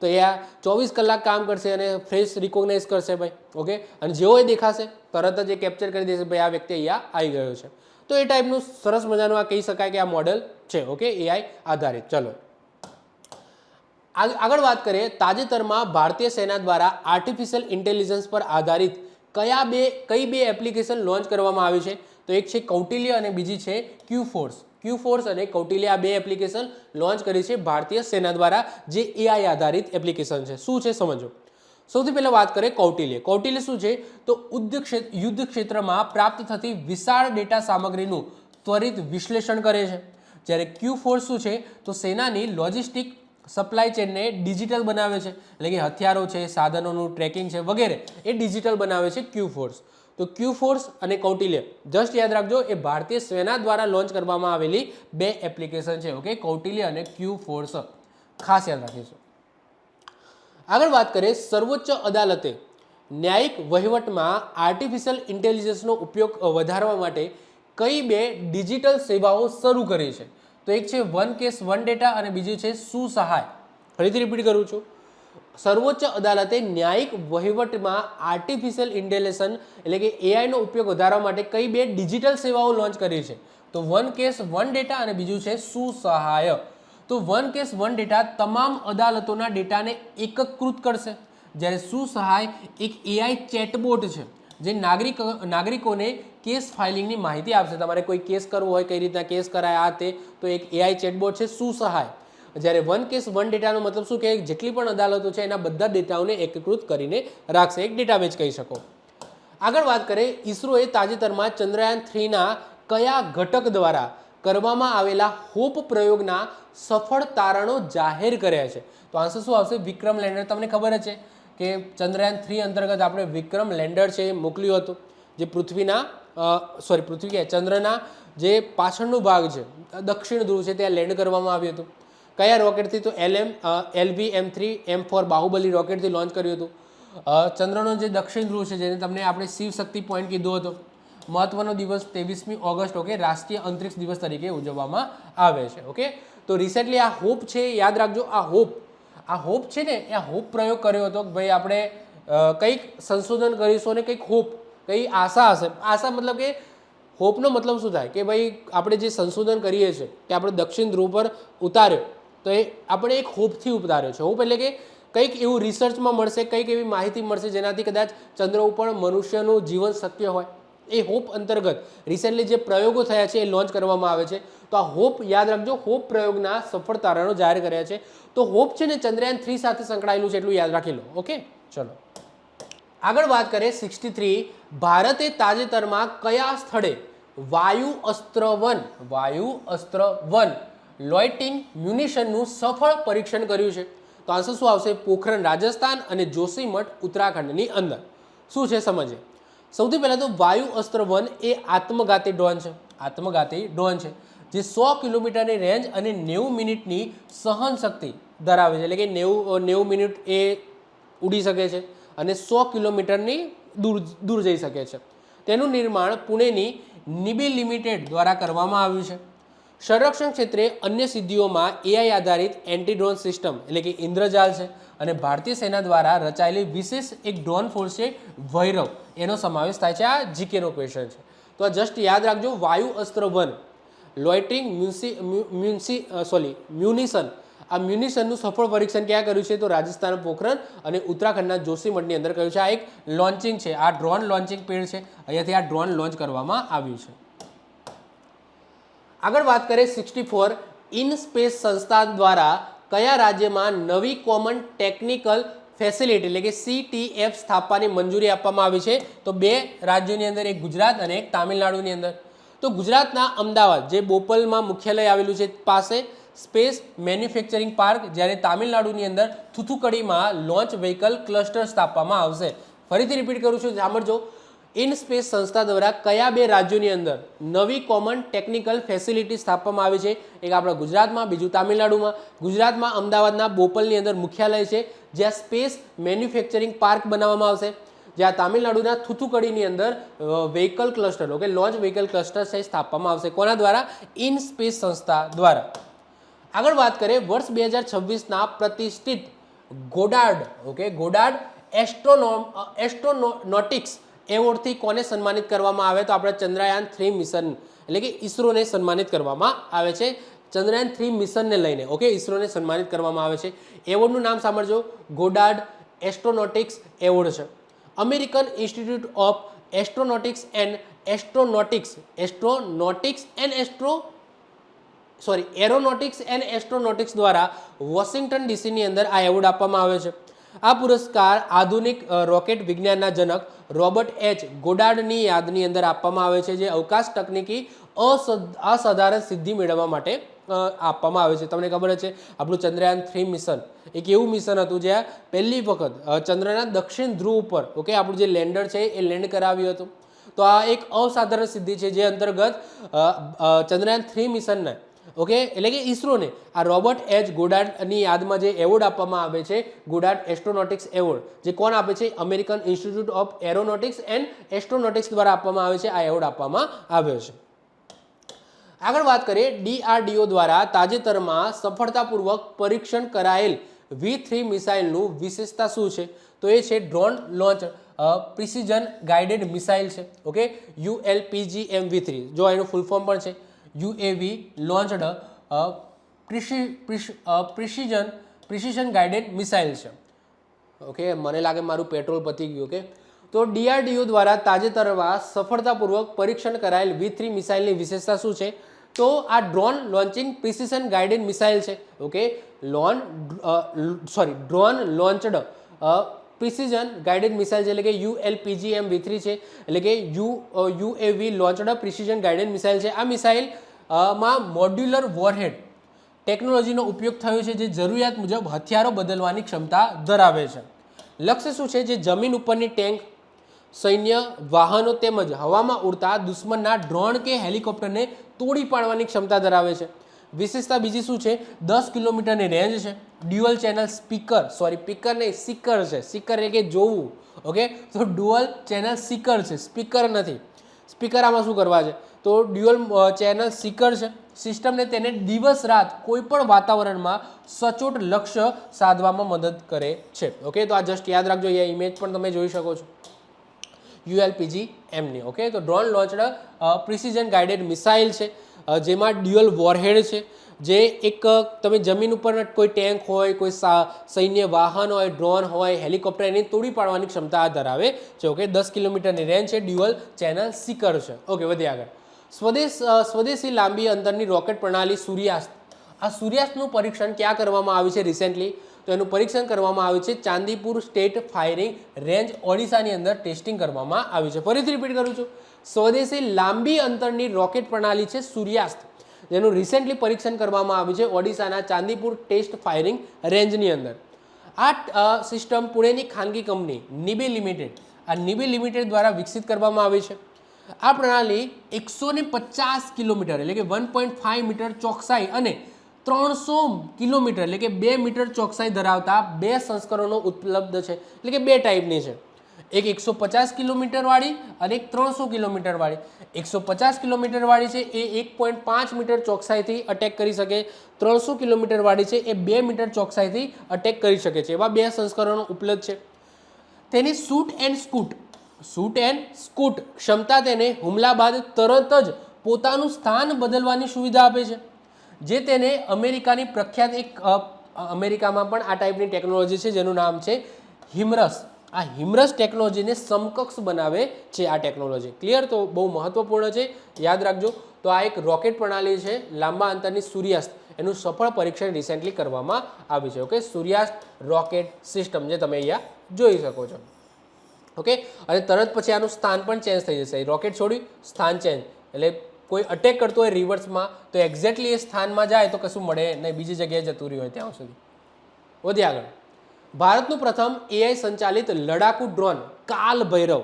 તો એ આ 24 કલાક કામ કરશે અને ફેસ રિકોગ્નાઇઝ કરશે ભાઈ. ઓકે, અને જેવો એ દેખાશે તરત જ એ કેપ્ચર કરી દેશે ભાઈ આ વ્યક્તિ અહીંયા આવી ગયો છે. તો એ ટાઈપનું સરસ મજાનું આ કહી શકાય કે આ મોડેલ છે. ઓકે, AI આધારિત. ચલો આગળ વાત કરીએ, તાજેતરમાં ભારતીય સેના દ્વારા આર્ટિફિશિયલ ઇન્ટેલિજન્સ પર આધારિત કઈ બે એપ્લિકેશન લોન્ચ કરવામાં આવી છે? તો એક છે કૌટિલ્ય અને બીજી છે ક્યુફોર્સ અને કૌટિલ્ય, આ બે એપ્લિકેશન લોન્ચ કરી છે ભારતીય સેના દ્વારા, જે એઆઈ આધારિત એપ્લિકેશન છે. શું છે સમજો. સૌથી પહેલા વાત કરીએ કૌટિલ્ય શું છે? તો યુદ્ધ ક્ષેત્રમાં પ્રાપ્ત થતી વિશાળ ડેટા સામગ્રીનું ત્વરિત વિશ્લેષણ કરે છે. જ્યારે ક્યુફોર્સ શું છે? તો સેનાની લોજિસ્ટિક સપ્લાય ચેનને ડિજિટલ બનાવે છે, એટલે કે હથિયારો છે, સાધનોનું ટ્રેકિંગ છે વગેરે એ ડિજિટલ બનાવે છે ક્યુફોર્સ. તો ક્યુફોર્સ અને કૌટિલ્ય જસ્ટ યાદ રાખજો, એ ભારતીય સેના દ્વારા લોન્ચ કરવામાં આવેલી બે એપ્લિકેશન છે. ઓકે, કૌટિલ્ય અને ક્યુફોર્સ ખાસ યાદ રાખીશું. આગળ વાત કરીએ, સર્વોચ્ચ અદાલતે ન્યાયિક વહીવટમાં આર્ટિફિશિયલ ઇન્ટેલિજન્સનો ઉપયોગ વધારવા માટે કઈ બે ડિજિટલ સેવાઓ શરૂ કરી છે? તો એક છે વન કેસ વન ડેટા અને બીજી છે સુસહાય. ફરીથી રિપીટ કરું છું, સર્વોચ્ચ અદાલતે ન્યાયિક વહીવટમાં આર્ટિફિશિયલ ઇન્ટેલિજન્સ એટલે કે એઆઈનો ઉપયોગ વધારવા માટે કઈ બે ડિજિટલ સેવાઓ લોન્ચ કરી છે? તો વન કેસ વન ડેટા અને બીજું છે સુસહાય. તો વન કેસ વન ડેટા તમામ અદાલતોના ડેટાને એકીકૃત કરશે, જ્યારે સુસહાય એક એઆઈ ચેટબોટ છે જે નાગરિકોને કેસ ફાઇલિંગની માહિતી આપશે. તમારે કોઈ કેસ કરવો હોય, કઈ રીતના કેસ કરાય આ તે, તો એક એઆઈ ચેટબોટ છે સુસહાય. જ્યારે વન કેસ વન ડેટાનો મતલબ શું કે જેટલી પણ અદાલતો છે એના બધા ડેટાઓને એકીકૃત કરીને રાખશે, એક ડેટાબેઝ કહી શકો. આગળ વાત કરીએ, ઇસરોએ તાજેતરમાં ચંદ્રયાન 3ના કયા ઘટક દ્વારા કરવામાં આવેલા હોપ પ્રયોગના સફળ તારણો જાહેર કર્યા છે? તો આન્સર શું આવશે? વિક્રમ લેન્ડર. તમને ખબર જ છે કે ચંદ્રયાન 3 અંતર્ગત આપણે વિક્રમ લેન્ડર છે એ મોકલ્યું હતું, જે ચંદ્રના જે પાછળનો ભાગ છે, દક્ષિણ ધ્રુવ છે, ત્યાં લેન્ડ કરવામાં આવ્યું હતું. કયા રોકેટથી? તો LVM3M4 બાહુબલી રોકેટથી લોન્ચ કર્યું હતું. ચંદ્રનો જે દક્ષિણ ધ્રુવ છે, જેને તમને આપણે શિવ શક્તિ પોઈન્ટ કીધો હતો. મહત્વનો દિવસ 23મી ઓગસ્ટ, ઓકે, રાષ્ટ્રીય અંતરિક્ષ દિવસ તરીકે ઉજવવામાં આવે છે. ઓકે, તો રિસેન્ટલી આ હોપ છે, યાદ રાખજો, આ હોપ છે ને, એ હોપ પ્રયોગ કર્યો હતો કે ભાઈ આપણે કંઈક સંશોધન કરીશું અને કંઈક કઈ આશા હશે. આશા મતલબ કે હોપનો મતલબ શું થાય કે ભાઈ આપણે જે સંશોધન કરીએ છીએ કે આપણે દક્ષિણ ધ્રુવ પર ઉતાર્યો, તો એ આપણે એક હોપથી ઉતાર્યો છે. હોપ એટલે કે કંઈક એવું રિસર્ચમાં મળશે, કંઈક એવી માહિતી મળશે જેનાથી કદાચ ચંદ્ર ઉપર મનુષ્યનું જીવન શક્ય હોય. એ હોપ અંતર્ગત રિસેન્ટલી જે પ્રયોગો થયા છે એ લોન્ચ કરવામાં આવે છે. તો આ હોપ યાદ રાખજો, હોપ પ્રયોગના સફળ તારણો જાહેર કર્યા છે. તો હોપ છે ને ચંદ્રયાન 3 સાથે સંકળાયેલું છે, એટલું યાદ રાખી લો. ઓકે, ચલો આગળ વાત કરીએ. 63, ભારતે તાજેતરમાં કયા સ્થળે વાયુ અસ્ત્ર વન લોઇટિંગ મ્યુનિશનનું સફળ પરીક્ષણ કર્યું છે? તો આન્સર શું આવશે? પોખરણ રાજસ્થાન અને જોશીમઠ ઉત્તરાખંડની અંદર. શું છે સમજીએ. સૌથી પહેલાં તો વાયુ અસ્ત્ર વન એ આત્મઘાતી ડ્રોન છે જે 100 કિલોમીટરની રેન્જ અને 90 મિનિટની સહન શક્તિ ધરાવે છે, એટલે કે 90 મિનિટ એ ઉડી શકે છે અને 100 કિલોમીટરની દૂર જઈ શકે છે. તેનું નિર્માણ પુણેની નિબી લિમિટેડ દ્વારા કરવામાં આવ્યું છે. સંરક્ષણ ક્ષેત્રે અન્ય સિદ્ધિઓમાં એઆઈ આધારિત એન્ટી ડ્રોન સિસ્ટમ એટલે કે ઇન્દ્રજાલ છે અને ભારતીય સેના દ્વારા રચાયેલી વિશેષ એક ડ્રોન ફોર્સ છે ભૈરવ, એનો સમાવેશ થાય છે. આ જીકેનો ક્વેશ્ચન છે, તો આ જસ્ટ યાદ રાખજો. વાયુ અસ્ત્ર વન લોઇટરિંગ મ્યુનિશન, આ મ્યુનિશનનું સફળ પરીક્ષણ ક્યાં કર્યું છે? તો રાજસ્થાન પોખરણ અને ઉત્તરાખંડના જોશીમઠની અંદર કર્યું છે. આ એક લોન્ચિંગ છે, આ ડ્રોન લોન્ચિંગ પેડ છે, અહીંયાથી આ ડ્રોન લોન્ચ કરવામાં આવ્યું છે. આગળ વાત કરીએ 64, ઇન સ્પેસ સંસ્થા દ્વારા કયા રાજ્યમાં નવી કોમન ટેકનિકલ ફેસિલિટી એટલે કે CTF સ્થાપવાની મંજૂરી આપવામાં આવી છે? તો બે રાજ્યોની અંદર, એક ગુજરાત અને એક તામિલનાડુની અંદર. તો ગુજરાતના અમદાવાદ જે બોપલમાં મુખ્યાલય આવેલું છે પાસે સ્પેસ મેન્યુફેક્ચરિંગ પાર્ક, જ્યારે તામિલનાડુની અંદર થુથુકડીમાં લોન્ચ વ્હીકલ ક્લસ્ટર સ્થાપવામાં આવશે. ફરીથી રિપીટ કરું છું, સાંભળજો. ઇન સ્પેસ સંસ્થા દ્વારા કયા બે રાજ્યોની અંદર નવી કોમન ટેકનિકલ ફેસિલિટી સ્થાપવામાં આવી છે? એક આપણા ગુજરાતમાં, બીજું તામિલનાડુમાં. ગુજરાતમાં અમદાવાદના બોપલની અંદર મુખ્યાલય છે જ્યાં સ્પેસ મેન્યુફેક્ચરિંગ પાર્ક બનાવવામાં આવશે, જ્યાં તામિલનાડુના થુથુકડીની અંદર vehicle cluster okay launch vehicle cluster છે સ્થાપવામાં આવશે. કોના દ્વારા? ઇન સ્પેસ સંસ્થા દ્વારા. આગળ વાત કરીએ, વર્ષ 2026ના પ્રતિષ્ઠિત ગોડાર્ડ એસ્ટ્રોનોટિક્સ એવોર્ડથી કોને સન્માનિત કરવામાં આવે? તો આપણે ચંદ્રયાન 3 મિશન એટલે કે ઇસરોને સન્માનિત કરવામાં આવે છે. ચંદ્રયાન 3 મિશનને લઈને ઓકે ઇસરોને સન્માનિત કરવામાં આવે છે. એવોર્ડનું નામ સાંભળજો, ગોડાર્ડ એસ્ટ્રોનોટિક્સ એવોર્ડ છે. American institute of એસ્ટ્રોનોટિક્સ and astronautics દ્વારા વોશિંગ્ટન ડીસીની અંદર આ એવોર્ડ આપવામાં આવે છે. આ પુરસ્કાર આધુનિક રોકેટ વિજ્ઞાનના જનક રોબર્ટ એચ ગોડાર્ડની યાદની અંદર આપવામાં આવે છે, જે અવકાશ તકનીકી અસાધારણ સિદ્ધિ મેળવવા માટે આપવામાં આવે છે. તમને ખબર છે આપણું ચંદ્રયાન 3 મિશન એક એવું મિશન હતું જ્યાં પહેલી વખત ચંદ્રના દક્ષિણ ધ્રુવ ઉપર ઓકે આપણું જે લેન્ડર છે એ લેન્ડ કરાવ્યું હતું. તો આ એક અસાધારણ સિદ્ધિ છે જે અંતર્ગત ચંદ્રયાન 3 મિશનને ઓકે એટલે કે ઇસરોને આ રોબર્ટ એચ ગોડાર્ડની યાદમાં જે એવોર્ડ આપવામાં આવે છે, ગોડાર્ડ એસ્ટ્રોનોટિક્સ એવોર્ડ, જે કોણ આપે છે? American institute of aeronautics and astronautics દ્વારા આપવામાં આવે છે. આ એવોર્ડ આપવામાં આવ્યો છે. આગળ વાત કરીએ, DRDO દ્વારા તાજેતરમાં સફળતાપૂર્વક પરીક્ષણ કરાયેલ V3 મિસાઇલનું વિશેષતા શું છે? તો એ છે drone launch precision guided missile છે. ઓકે, ULPGM V3 જો એનું ફૂલ ફોર્મ પણ છે UAV launched precision guided missile છે. ઓકે, મને લાગે મારું પેટ્રોલ પતી ગયું. ઓકે, તો DRDO દ્વારા તાજેતરમાં સફળતાપૂર્વક પરીક્ષણ કરાયેલ V3 મિસાઇલની વિશેષતા શું છે? તો આ drone launching precision guided missile છે. Okay, drone launched precision guided missile છે એટલે કે ULPGM V3 છે એટલે કે UAV launched precision guided missile છે. આ મિસાઇલમાં મોડ્યુલર વોરહેડ ટેકનોલોજીનો ઉપયોગ થયો છે, જે જરૂરિયાત મુજબ હથિયારો બદલવાની ક્ષમતા ધરાવે છે. લક્ષ્ય શું છે? જે જમીન ઉપરની ટેન્ક, સૈન્ય વાહનો તેમજ હવામાં ઉડતા દુશ્મનના ડ્રોન કે હેલિકોપ્ટરને તોડી પાડવાની ક્ષમતા ધરાવે છે. વિશેષતા બીજી શું છે? 10 કિલોમીટરની રેન્જ છે. ડ્યુઅલ ચેનલ સ્પીકર નહીં સ્પીકર છે, સ્પીકર એટલે કે જોવું. ઓકે, તો ડ્યુઅલ ચેનલ સ્પીકર છે, સ્પીકર નથી. સ્પીકર આમાં શું કરવા છે? તો ડ્યુઅલ ચેનલ સ્પીકર છે. સિસ્ટમને તેને દિવસ રાત કોઈ પણ વાતાવરણમાં સચોટ લક્ષ્ય સાધવામાં મદદ કરે છે. ઓકે, તો આ જસ્ટ યાદ રાખજો, એ ઇમેજ પણ તમે જોઈ શકો છો ULPGMની. ઓકે, તો drone launched precision guided missile છે, જેમાં ડ્યુઅલ વોરહેડ છે, જે એક તમે જમીન ઉપર કોઈ ટેન્ક હોય, કોઈ સૈન્ય વાહન હોય, ડ્રોન હોય, હેલિકોપ્ટર એની તોડી પાડવાની ક્ષમતા ધરાવે છે. ઓકે, 10 કિલોમીટરની રેન્જ છે, ડ્યુઅલ ચેનલ સ્પીકર છે. ઓકે, વધીએ આગળ. સ્વદેશી લાંબી અંતરની રોકેટ પ્રણાલી સૂર્યાસ્ત. આ સૂર્યાસ્તનું પરીક્ષણ ક્યાં કરવામાં આવ્યું છે રિસેન્ટલી? તો એનું પરીક્ષણ કરવામાં આવ્યું છે ચાંદીપુર સ્ટેટ ફાયરિંગ રેન્જ ઓડિશાની અંદર ટેસ્ટિંગ કરવામાં આવ્યું છે. ફરીથી રિપીટ કરું છું, સ્વદેશી લાંબી અંતરની રોકેટ પ્રણાલી છે સૂર્યાસ્ત, જેનું રિસેન્ટલી પરીક્ષણ કરવામાં આવ્યું છે ઓડિશાના ચાંદીપુર ટેસ્ટ ફાયરિંગ રેન્જની અંદર. આ સિસ્ટમ પુણેની ખાનગી કંપની નિબે લિમિટેડ દ્વારા વિકસિત કરવામાં આવી છે. આ પ્રણાલી 150 કિલોમીટર એટલે કે 1.5 મીટર ચોકસાઈ અને 300 કિલોમીટર એટલે કે 2 મીટર ચોકસાઈ ધરાવતા બે સંસ્કરણો ઉપલબ્ધ છે, એટલે કે બે ટાઈપની છે. એક 150 કિલોમીટરવાળી અને એક 300 કિલોમીટરવાળી. 150 કિલોમીટરવાળી છે એ 1.5 મીટર ચોકસાઈથી અટેક કરી શકે, 300 કિલોમીટરવાળી છે એ 2 મીટર ચોકસાઈથી અટેક કરી શકે છે. એવા બે સંસ્કરણો ઉપલબ્ધ છે. તેની શૂટ એન્ડ સ્કૂટ ક્ષમતા તેને હુમલા બાદ તરત જ પોતાનું સ્થાન બદલવાની સુવિધા આપે છે, જે તેને અમેરિકાની પ્રખ્યાત અમેરિકામાં પણ આ ટાઈપની ટેકનોલોજી છે જેનું નામ છે હિમરસ. આ હિમરસ ટેકનોલોજીને સમકક્ષ બનાવે છે આ ટેકનોલોજી. ક્લિયર? તો બહુ મહત્વપૂર્ણ છે, યાદ રાખજો. તો આ એક રોકેટ પ્રણાલી છે લાંબા અંતરની સૂર્યાસ્ત, એનું સફળ પરીક્ષણ રિસેન્ટલી કરવામાં આવ્યું છે. ઓકે, સૂર્યાસ્ત રોકેટ સિસ્ટમ જે તમે અહીંયા જોઈ શકો છો. ઓકે, અને તરત પછી આનું સ્થાન પણ ચેન્જ થઈ જશે. રોકેટ છોડ્યું, સ્થાન ચેન્જ, એટલે કોઈ અટેક કરતો હોય રિવર્સમાં તો એક્ઝેક્ટલી એ સ્થાનમાં જાય તો કશું મળે નહીં, બીજી જગ્યાએ જતું રહ્યું હોય ત્યાં સુધી. વધીએ આગળ. ભારતનું પ્રથમ AI સંચાલિત લડાકુ ડ્રોન કાલ ભૈરવ.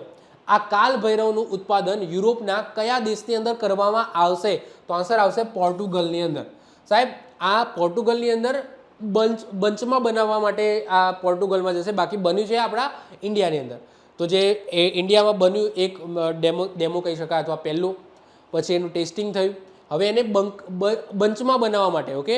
આ કાલ ભૈરવનું ઉત્પાદન યુરોપના કયા દેશની અંદર કરવામાં આવશે? તો આન્સર આવશે પોર્ટુગલની અંદર. સાહેબ, આ પોર્ટુગલની અંદર બંચમાં બનાવવા માટે આ પોર્ટુગલમાં જશે, બાકી બન્યું છે આપણા ઇન્ડિયાની અંદર. તો જે ઇન્ડિયામાં બન્યું એક ડેમો કહી શકાય અથવા પહેલું, પછી એનું ટેસ્ટિંગ થયું, હવે એને બંચમાં બનાવવા માટે, ઓકે,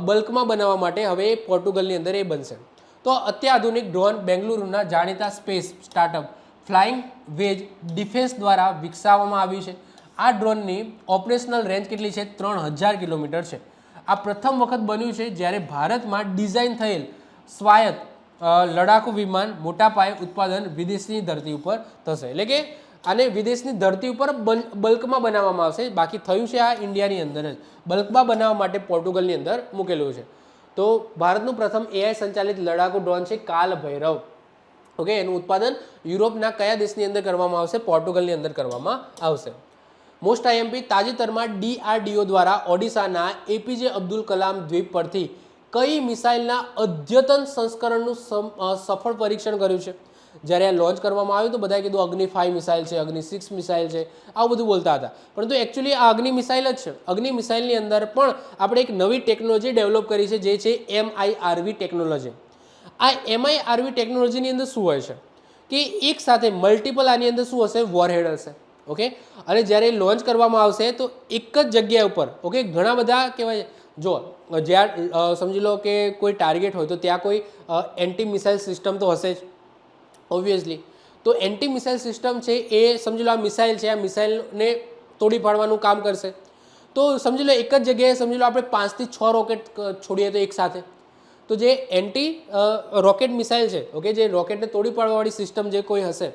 બલ્કમાં બનાવવા માટે હવે પોર્ટુગલની અંદર એ બનશે. તો અત્યાધુનિક ડ્રોન બેંગલુરુના જાણીતા space startup flying veg defence દ્વારા વિકસાવવામાં આવ્યું છે. આ ડ્રોનની ઓપરેશનલ રેન્જ કેટલી છે? 3000 કિલોમીટર છે. આ પ્રથમ વખત બન્યું છે જ્યારે ભારતમાં ડિઝાઇન થયેલ સ્વાયત્ત લડાકુ વિમાન મોટા પાયે ઉત્પાદન વિદેશની ધરતી ઉપર થશે. એટલે કે આને વિદેશની ધરતી ઉપર બલ્કમાં બનાવવામાં આવશે. બાકી થયું છે આ ઇન્ડિયાની અંદર જ બલ્કમાં બનાવવા માટે પોર્ટુગલની અંદર મૂકેલું છે. તો ભારતનું પ્રથમ AI સંચાલિત લડાકુ ડ્રોન છે કાલ ભૈરવ. ઓકે, એનું ઉત્પાદન યુરોપના કયા દેશની અંદર કરવામાં આવશે? પોર્ટુગલની અંદર કરવામાં આવશે. મોસ્ટ આઈએમપી તાજેતરમાં DRDO દ્વારા ઓડિશાના APJ અબ્દુલ કલામ દ્વીપ પરથી કઈ મિસાઇલના અદ્યતન સંસ્કરણનું સફળ પરીક્ષણ કર્યું છે? જ્યારે આ લોન્ચ કરવામાં આવ્યું તો બધાએ કીધું અગ્નિ 5 મિસાઇલ છે, અગ્નિ 6 મિસાઇલ છે, આવું બધું બોલતા હતા. પરંતુ એકચ્યુઅલી આ અગ્નિ મિસાઇલ જ છે. અગ્નિ મિસાઇલની અંદર પણ આપણે એક નવી ટેકનોલોજી ડેવલપ કરી છે, જે છે MIRV ટેકનોલોજી. આ MIRV ટેકનોલોજીની અંદર શું હોય છે કે એક સાથે મલ્ટિપલ આની અંદર શું હશે? વોરહેડ હશે. ઓકે, અને જ્યારે લોન્ચ કરવામાં આવશે તો એક જ જગ્યા ઉપર ઓકે ઘણા બધા કહેવાય જો જ્યાં સમજી લો કે કોઈ ટાર્ગેટ હોય તો ત્યાં કોઈ એન્ટી મિસાઇલ સિસ્ટમ તો હશે જ ઓબ્વિયસલી. તો એન્ટી મિસાઇલ સિસ્ટમ છે એ સમજી લો આ મિસાઇલ છે, આ મિસાઇલને તોડી પાડવાનું કામ કરશે. તો સમજી લો એક જ જગ્યાએ સમજી લો આપણે 5 થી 6 રોકેટ છોડીએ તો એક સાથે, તો જે એન્ટી રોકેટ મિસાઇલ છે ઓકે, જે રોકેટને તોડી પાડવાવાળી સિસ્ટમ જે કોઈ હશે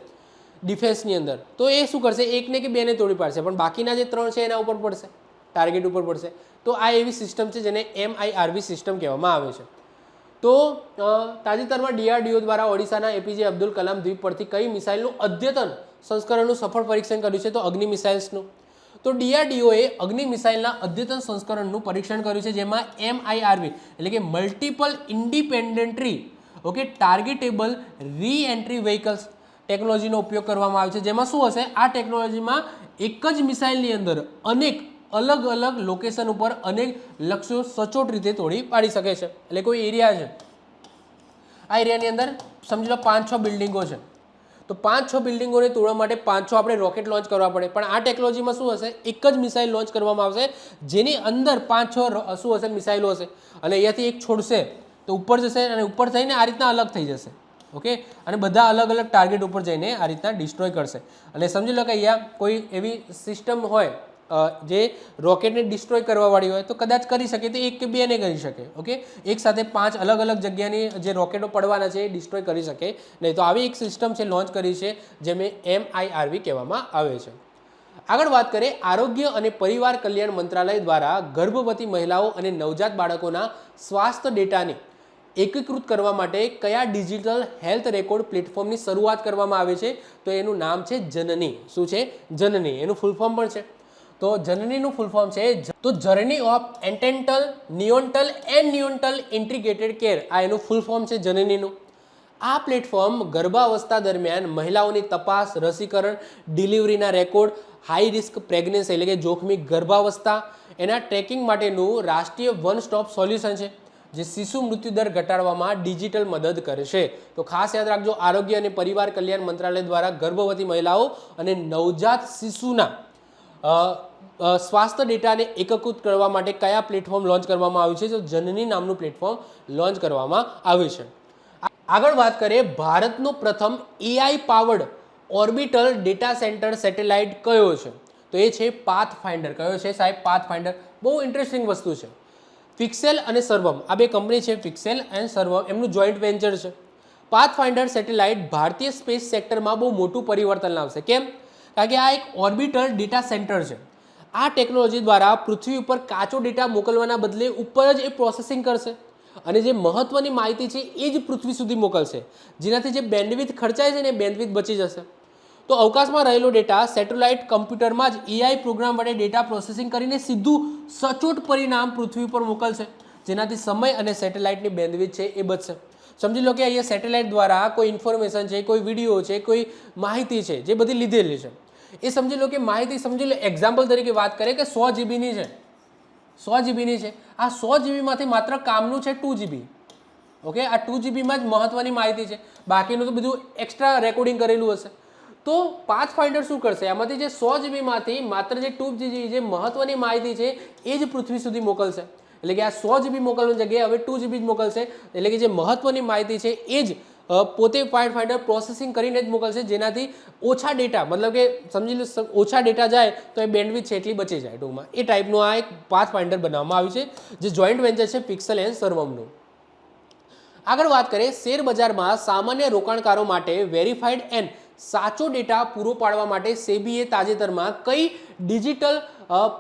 ડિફેન્સની અંદર, તો એ શું કરશે? એકને કે બેને તોડી પાડશે, પણ બાકીના જે 3 છે એના ઉપર પડશે, ટાર્ગેટ ઉપર પડશે. તો આ એવી સિસ્ટમ છે જેને MIRV સિસ્ટમ કહેવામાં આવે છે. તો તાજેતરમાં DRDO દ્વારા ઓડિશાના APJ અબ્દુલ કલામ દ્વીપ પરથી કઈ મિસાઇલનું અદ્યતન સંસ્કરણનું સફળ પરીક્ષણ કર્યું છે? તો અગ્નિ મિસાઇલ્સનું. તો DRDOએ અગ્નિ મિસાઇલના અદ્યતન સંસ્કરણનું પરીક્ષણ કર્યું છે, જેમાં MIRV એટલે કે મલ્ટિપલ ઇન્ડિપેન્ડન્ટલી ઓકે ટાર્ગેટેબલ રી એન્ટ્રી વ્હીકલ્સ ટેકનોલોજીનો ઉપયોગ કરવામાં આવે છે. જેમાં શું હશે? આ ટેકનોલોજીમાં એક જ મિસાઇલની અંદર અનેક અલગ અલગ લોકેશન ઉપર અનેક લક્ષ્યો સચોટ રીતે તોડી પાડી શકે છે. એટલે કોઈ એરિયા છે, આ એરિયાની અંદર સમજી લો 5-6 બિલ્ડિંગો છે, તો 5-6 બિલ્ડિંગોને તોડવા માટે 5-6 આપણે રોકેટ લોન્ચ કરવા પડે. પણ આ ટેકનોલોજીમાં શું હશે? એક જ મિસાઇલ લોન્ચ કરવામાં આવશે, જેની અંદર 5-6 શું હશે? મિસાઇલો હશે. અને અહીંયાથી એક છોડશે તો ઉપર જશે અને ઉપર થઈને આ રીતના અલગ થઈ જશે. ઓકે, અને બધા અલગ અલગ ટાર્ગેટ ઉપર જઈને આ રીતના ડિસ્ટ્રોય કરશે. અને સમજી લો કે અહીંયા કોઈ એવી સિસ્ટમ હોય જે રોકેટને ડિસ્ટ્રોય કરવાવાળી હોય તો કદાચ કરી શકે, તો 1 કે 2 ને કરી શકે. ઓકે, એક સાથે 5 અલગ અલગ જગ્યાની જે રોકેટો પડવાના છે એ ડિસ્ટ્રોય કરી શકે નહીં. તો આવી એક સિસ્ટમ છે લોન્ચ કરી છે, જેને MIRV કહેવામાં આવે છે. આગળ વાત કરીએ, આરોગ્ય અને પરિવાર કલ્યાણ મંત્રાલય દ્વારા ગર્ભવતી મહિલાઓ અને નવજાત બાળકોના સ્વાસ્થ્ય ડેટાને એકીકૃત કરવા માટે કયા ડિજિટલ હેલ્થ રેકોર્ડ પ્લેટફોર્મની શરૂઆત કરવામાં આવે છે? તો એનું નામ છે જનની. શું છે? જનની. એનું ફૂલ ફોર્મ પણ છે. તો જનનીનું ફૂલ ફોર્મ છે તો journey of antenatal neonatal and neonatal integrated care. આ એનું ફૂલ ફોર્મ છે જનનીનું. આ પ્લેટફોર્મ ગર્ભાવસ્થા દરમિયાન મહિલાઓની તપાસ, રસીકરણ, ડિલિવરીના રેકોર્ડ, હાઈ રિસ્ક પ્રેગ્નન્સી એટલે કે જોખમી ગર્ભાવસ્થા એના ટ્રેકિંગ માટેનું રાષ્ટ્રીય વન સ્ટોપ સોલ્યુશન છે, જે શિશુ મૃત્યુદર ઘટાડવામાં ડિજિટલ મદદ કરશે. તો ખાસ યાદ રાખજો, આરોગ્ય અને પરિવાર કલ્યાણ મંત્રાલય દ્વારા ગર્ભવતી મહિલાઓ અને નવજાત શિશુના સ્વાસ્થ્ય ડેટાને એકીકૃત કરવા માટે કયા પ્લેટફોર્મ લોન્ચ કરવામાં આવ્યું છે? તો જનની નામનું પ્લેટફોર્મ લોન્ચ કરવામાં આવ્યું છે. આગળ વાત કરીએ, ભારતનો પ્રથમ AI powered orbital data centre satellite કયો છે? તો એ છે પાથફાઇન્ડર. કયો છે સાહેબ? પાથફાઇન્ડર. બહુ ઇન્ટરેસ્ટિંગ વસ્તુ છે. ફિક્સેલ અને સર્વમ આ બે કંપની છે, ફિક્સેલ એન્ડ સર્વમ, એમનું જોઈન્ટ વેન્ચર છે. પાથફાઇન્ડર સેટેલાઇટ ભારતીય સ્પેસ સેક્ટરમાં બહુ મોટું પરિવર્તન લાવશે. કેમ? કારણ કે આ એક ઓર્બિટલ ડેટા સેન્ટર છે. આ ટેકનોલોજી દ્વારા પૃથ્વી ઉપર કાચો ડેટા મોકલવાના બદલે ઉપર જ એ પ્રોસેસિંગ કરશે અને જે મહત્વની માહિતી છે એ જ પૃથ્વી સુધી મોકલશે, જેનાથી જે બેન્ડવિડ્થ ખર્ચાય છે ને એ બેન્ડવિડ્થ બચી જશે. તો અવકાશમાં રહેલો ડેટા સેટેલાઇટ કમ્પ્યુટરમાં જ AI પ્રોગ્રામ વડે ડેટા પ્રોસેસિંગ કરીને સીધું સચોટ પરિણામ પૃથ્વી પર મોકલશે, જેનાથી સમય અને સેટેલાઇટની બેન્ડવિડ્થ છે એ બચશે. સમજી લો કે અહીંયા સેટેલાઇટ દ્વારા કોઈ ઇન્ફોર્મેશન છે, કોઈ વિડીયો છે, કોઈ માહિતી છે જે બધી લીધેલી છે, એ સમજી લો કે માહિતી સમજી લો એક્ઝામ્પલ તરીકે વાત કરીએ કે 100 જીબીની છે, 100 જીબીની છે. આ 100 જીબીમાંથી માત્ર કામનું છે 2 જીબી. ઓકે, આ 2 જીબીમાં જ મહત્વની માહિતી છે, બાકીનું તો બધું એક્સ્ટ્રા રેકોર્ડિંગ કરેલું હશે. તો પાથફાઇન્ડર શું કરશે? આમાંથી જે 100 જીબીમાંથી માત્ર જે 2 જીબી જે મહત્વની માહિતી છે એ જ પૃથ્વી સુધી મોકલશે. એટલે કે આ 100 જીબી મોકલવાની જગ્યાએ હવે 2 જીબી જ મોકલશે. એટલે કે જે મહત્વની માહિતી છે એ જ પોતે ફાઇન્ડર પ્રોસેસિંગ કરીને જ મોકલશે, જેનાથી ઓછા ડેટા, મતલબ કે સમજી લો ઓછા ડેટા જાય તો એ બેન્ડવિડ્થ છે એટલી બચી જાય ટૂંકમાં. એ ટાઈપનું આ એક પાથ ફાઇન્ડર બનાવવામાં આવ્યું છે, જે જોઈન્ટ વેન્ચર છે પિક્સેલ એન્ડ સર્વમનું. આગળ વાત કરીએ, શેર બજારમાં સામાન્ય રોકાણકારો માટે વેરીફાઈડ એન્ડ સાચો ડેટા પૂરો પાડવા માટે સેબીએ તાજેતરમાં કઈ ડિજિટલ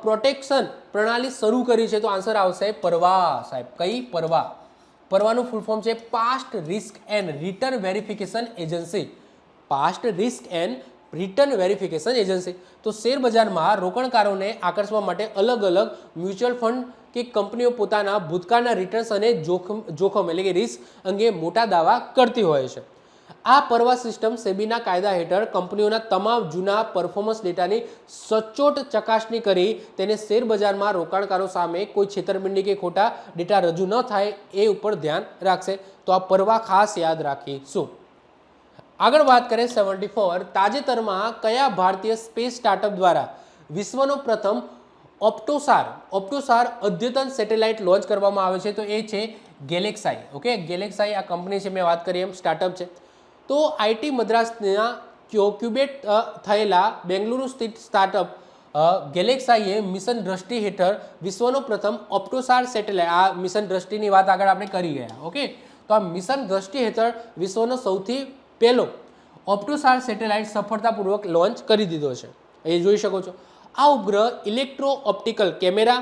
પ્રોટેક્શન પ્રણાલી શરૂ કરી છે? તો આન્સર આવશે પરવા સાહેબ. કઈ? પરવા. પરવાનું ફૂલ ફોર્મ છે past risk and return verification agency. Past risk and return verification agency. તો શેર બજારમાં રોકાણકારોને આકર્ષવા માટે અલગ અલગ મ્યુચ્યુઅલ ફંડ કે કંપનીઓ પોતાના ભૂતકાળના રિટર્ન્સ અને જોખમ એટલે કે રિસ્ક અંગે મોટા દાવા કરતી હોય છે. આ પરવા સિસ્ટમ સેબીના કાયદા હેઠળ કંપનીઓના તમામ જૂના પરફોર્મન્સ ડેટાની સચોટ ચકાસણી કરી તેને શેર બજારમાં રોકાણકારો સામે કોઈ છેતરપિંડી કે ખોટા ડેટા રજૂ ન થાય એ ઉપર ધ્યાન રાખશે. તો આ પરવા ખાસ યાદ રાખીશું. આગળ વાત કરીએ 74. તાજેતરમાં કયા ભારતીય સ્પેસ સ્ટાર્ટઅપ દ્વારા વિશ્વનો પ્રથમ ઓપ્ટોસાર અદ્યતન સેટેલાઇટ લોન્ચ કરવામાં આવે છે? તો એ છે ગેલેક્સાઈ. ઓકે, ગેલેક્સાઈ આ કંપની છે, મેં વાત કરી એમ સ્ટાર્ટઅપ છે. તો આઈટી મદ્રાસના ક્યુબેટ થયેલા બેંગલુરુ સ્થિત સ્ટાર્ટઅપ ગેલેક્સાઈએ મિશન દ્રષ્ટિ હેઠળ વિશ્વનો પ્રથમ ઓપ્ટોસાર સેટેલાઇટ, આ મિશન દ્રષ્ટિની વાત આગળ આપણે કરી ગયા. ઓકે, તો આ મિશન દ્રષ્ટિ હેઠળ વિશ્વનો સૌથી પહેલો ઓપ્ટોસાર સેટેલાઇટ સફળતાપૂર્વક લોન્ચ કરી દીધો છે. એ જોઈ શકો છો. આ ઉપગ્રહ ઇલેક્ટ્રો ઓપ્ટિકલ કેમેરા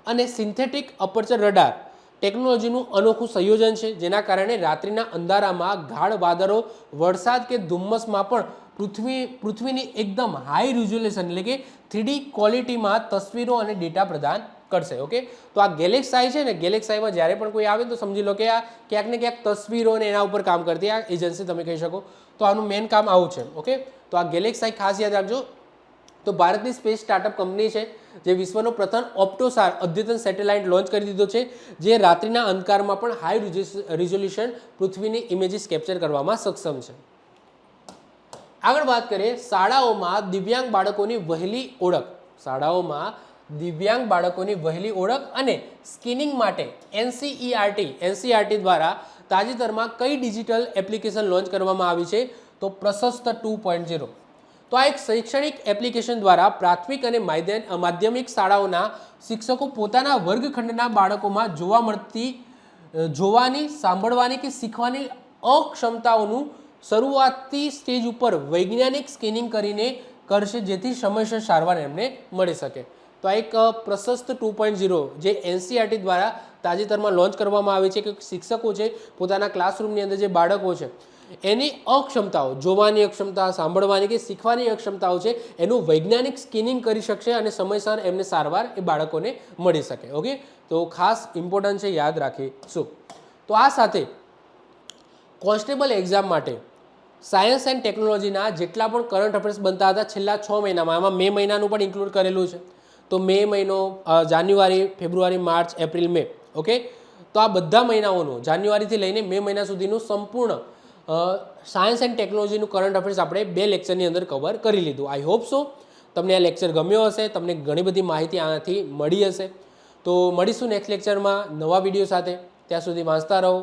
અને સિન્થેટિક અપર્ચર રડાર ટેકનોલોજીનું અનોખું સંયોજન છે, જેના કારણે રાત્રિના અંધારામાં ગાઢ વાદળો, વરસાદ કે ધુમ્મસમાં પણ પૃથ્વીની એકદમ હાઈ રિઝોલ્યુશન એટલે કે 3D ક્વોલિટીમાં તસવીરો અને ડેટા પ્રદાન કરશે. ઓકે, તો આ ગેલેક્સાઈ છે ને, ગેલેક્સાઈમાં જ્યારે પણ કોઈ આવે તો સમજી લો કે આ ક્યાંક ને ક્યાંક તસવીરો અને એના ઉપર કામ કરતી આ એજન્સી તમે કહી શકો. તો આનું મેઇન કામ આવું છે. ઓકે, તો આ ગેલેક્સાઈ ખાસ યાદ રાખજો. તો ભારતની સ્પેસ સ્ટાર્ટઅપ કંપની છે જે વિશ્વનો પ્રથમ ઓપ્ટોસાર અદ્યતન સેટેલાઇટ લોન્ચ કરી દીધો છે, જે રાત્રિના અંધકારમાં પણ હાઈ રિઝોલ્યુશન પૃથ્વીની ઇમેજીસ કેપ્ચર કરવામાં સક્ષમ છે. આગળ વાત કરીએ, શાળાઓમાં દિવ્યાંગ બાળકોની વહેલી ઓળખ. શાળાઓમાં દિવ્યાંગ બાળકોની વહેલી ઓળખ અને સ્કિનિંગ માટે એનસીઈઆરટી દ્વારા તાજેતરમાં કઈ ડિજિટલ એપ્લિકેશન લોન્ચ કરવામાં આવી છે? તો પ્રશસ્ત 2.0. તો આ એક શૈક્ષણિક એપ્લિકેશન દ્વારા પ્રાથમિક અને માધ્યમિક શાળાઓના શિક્ષકો પોતાના વર્ગખંડના બાળકોમાં જોવા મળતી જોવાની, સાંભળવાની કે શીખવાની અક્ષમતાઓનું શરૂઆતી સ્ટેજ ઉપર વૈજ્ઞાનિક સ્કેનિંગ કરીને કરશે, જેથી સમયસર સારવાર એમને મળી શકે. તો આ એક પ્રશસ્ત 2.0 જે એનસીઈઆરટી દ્વારા તાજેતરમાં લોન્ચ કરવામાં આવે છે કે શિક્ષકો છે પોતાના ક્લાસરૂમની અંદર જે બાળકો છે એની અક્ષમતાઓ, જોવાની અક્ષમતા, સાંભળવાની કે શીખવાની અક્ષમતાઓ છે એનું વૈજ્ઞાનિક સ્કેનિંગ કરી શકશે અને સમયસર એમને સારવાર એ બાળકોને મળી શકે. ઓકે, તો ખાસ ઇમ્પોર્ટન્ટ છે, યાદ રાખીશું. તો આ સાથે કોન્સ્ટેબલ એક્ઝામ માટે સાયન્સ એન્ડ ટેકનોલોજીના જેટલા પણ કરંટ અફેર્સ બનતા હતા છેલ્લા 6 મહિનામાં, એમાં મે મહિનાનું પણ ઇન્ક્લુડ કરેલું છે. તો મે મહિનો, જાન્યુઆરી, ફેબ્રુઆરી, માર્ચ, એપ્રિલ, મે. ઓકે, તો આ બધા મહિનાઓનું જાન્યુઆરીથી લઈને મે મહિના સુધીનું સંપૂર્ણ સાયન્સ એન્ડ ટેકનોલોજીનું કરંટ અફેર્સ આપણે 2 લેક્ચરની અંદર કવર કરી લીધું. આઈ હોપ સો તમને આ લેક્ચર ગમ્યો હશે, તમને ઘણી બધી માહિતી આનાથી મળી હશે. તો મળીશું નેક્સ્ટ લેક્ચરમાં નવા વિડીયો સાથે. ત્યાં સુધી વાંચતા રહો.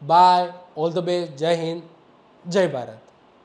બાય, ઓલ ધ બેસ્ટ, જય હિન્દ, જય ભારત.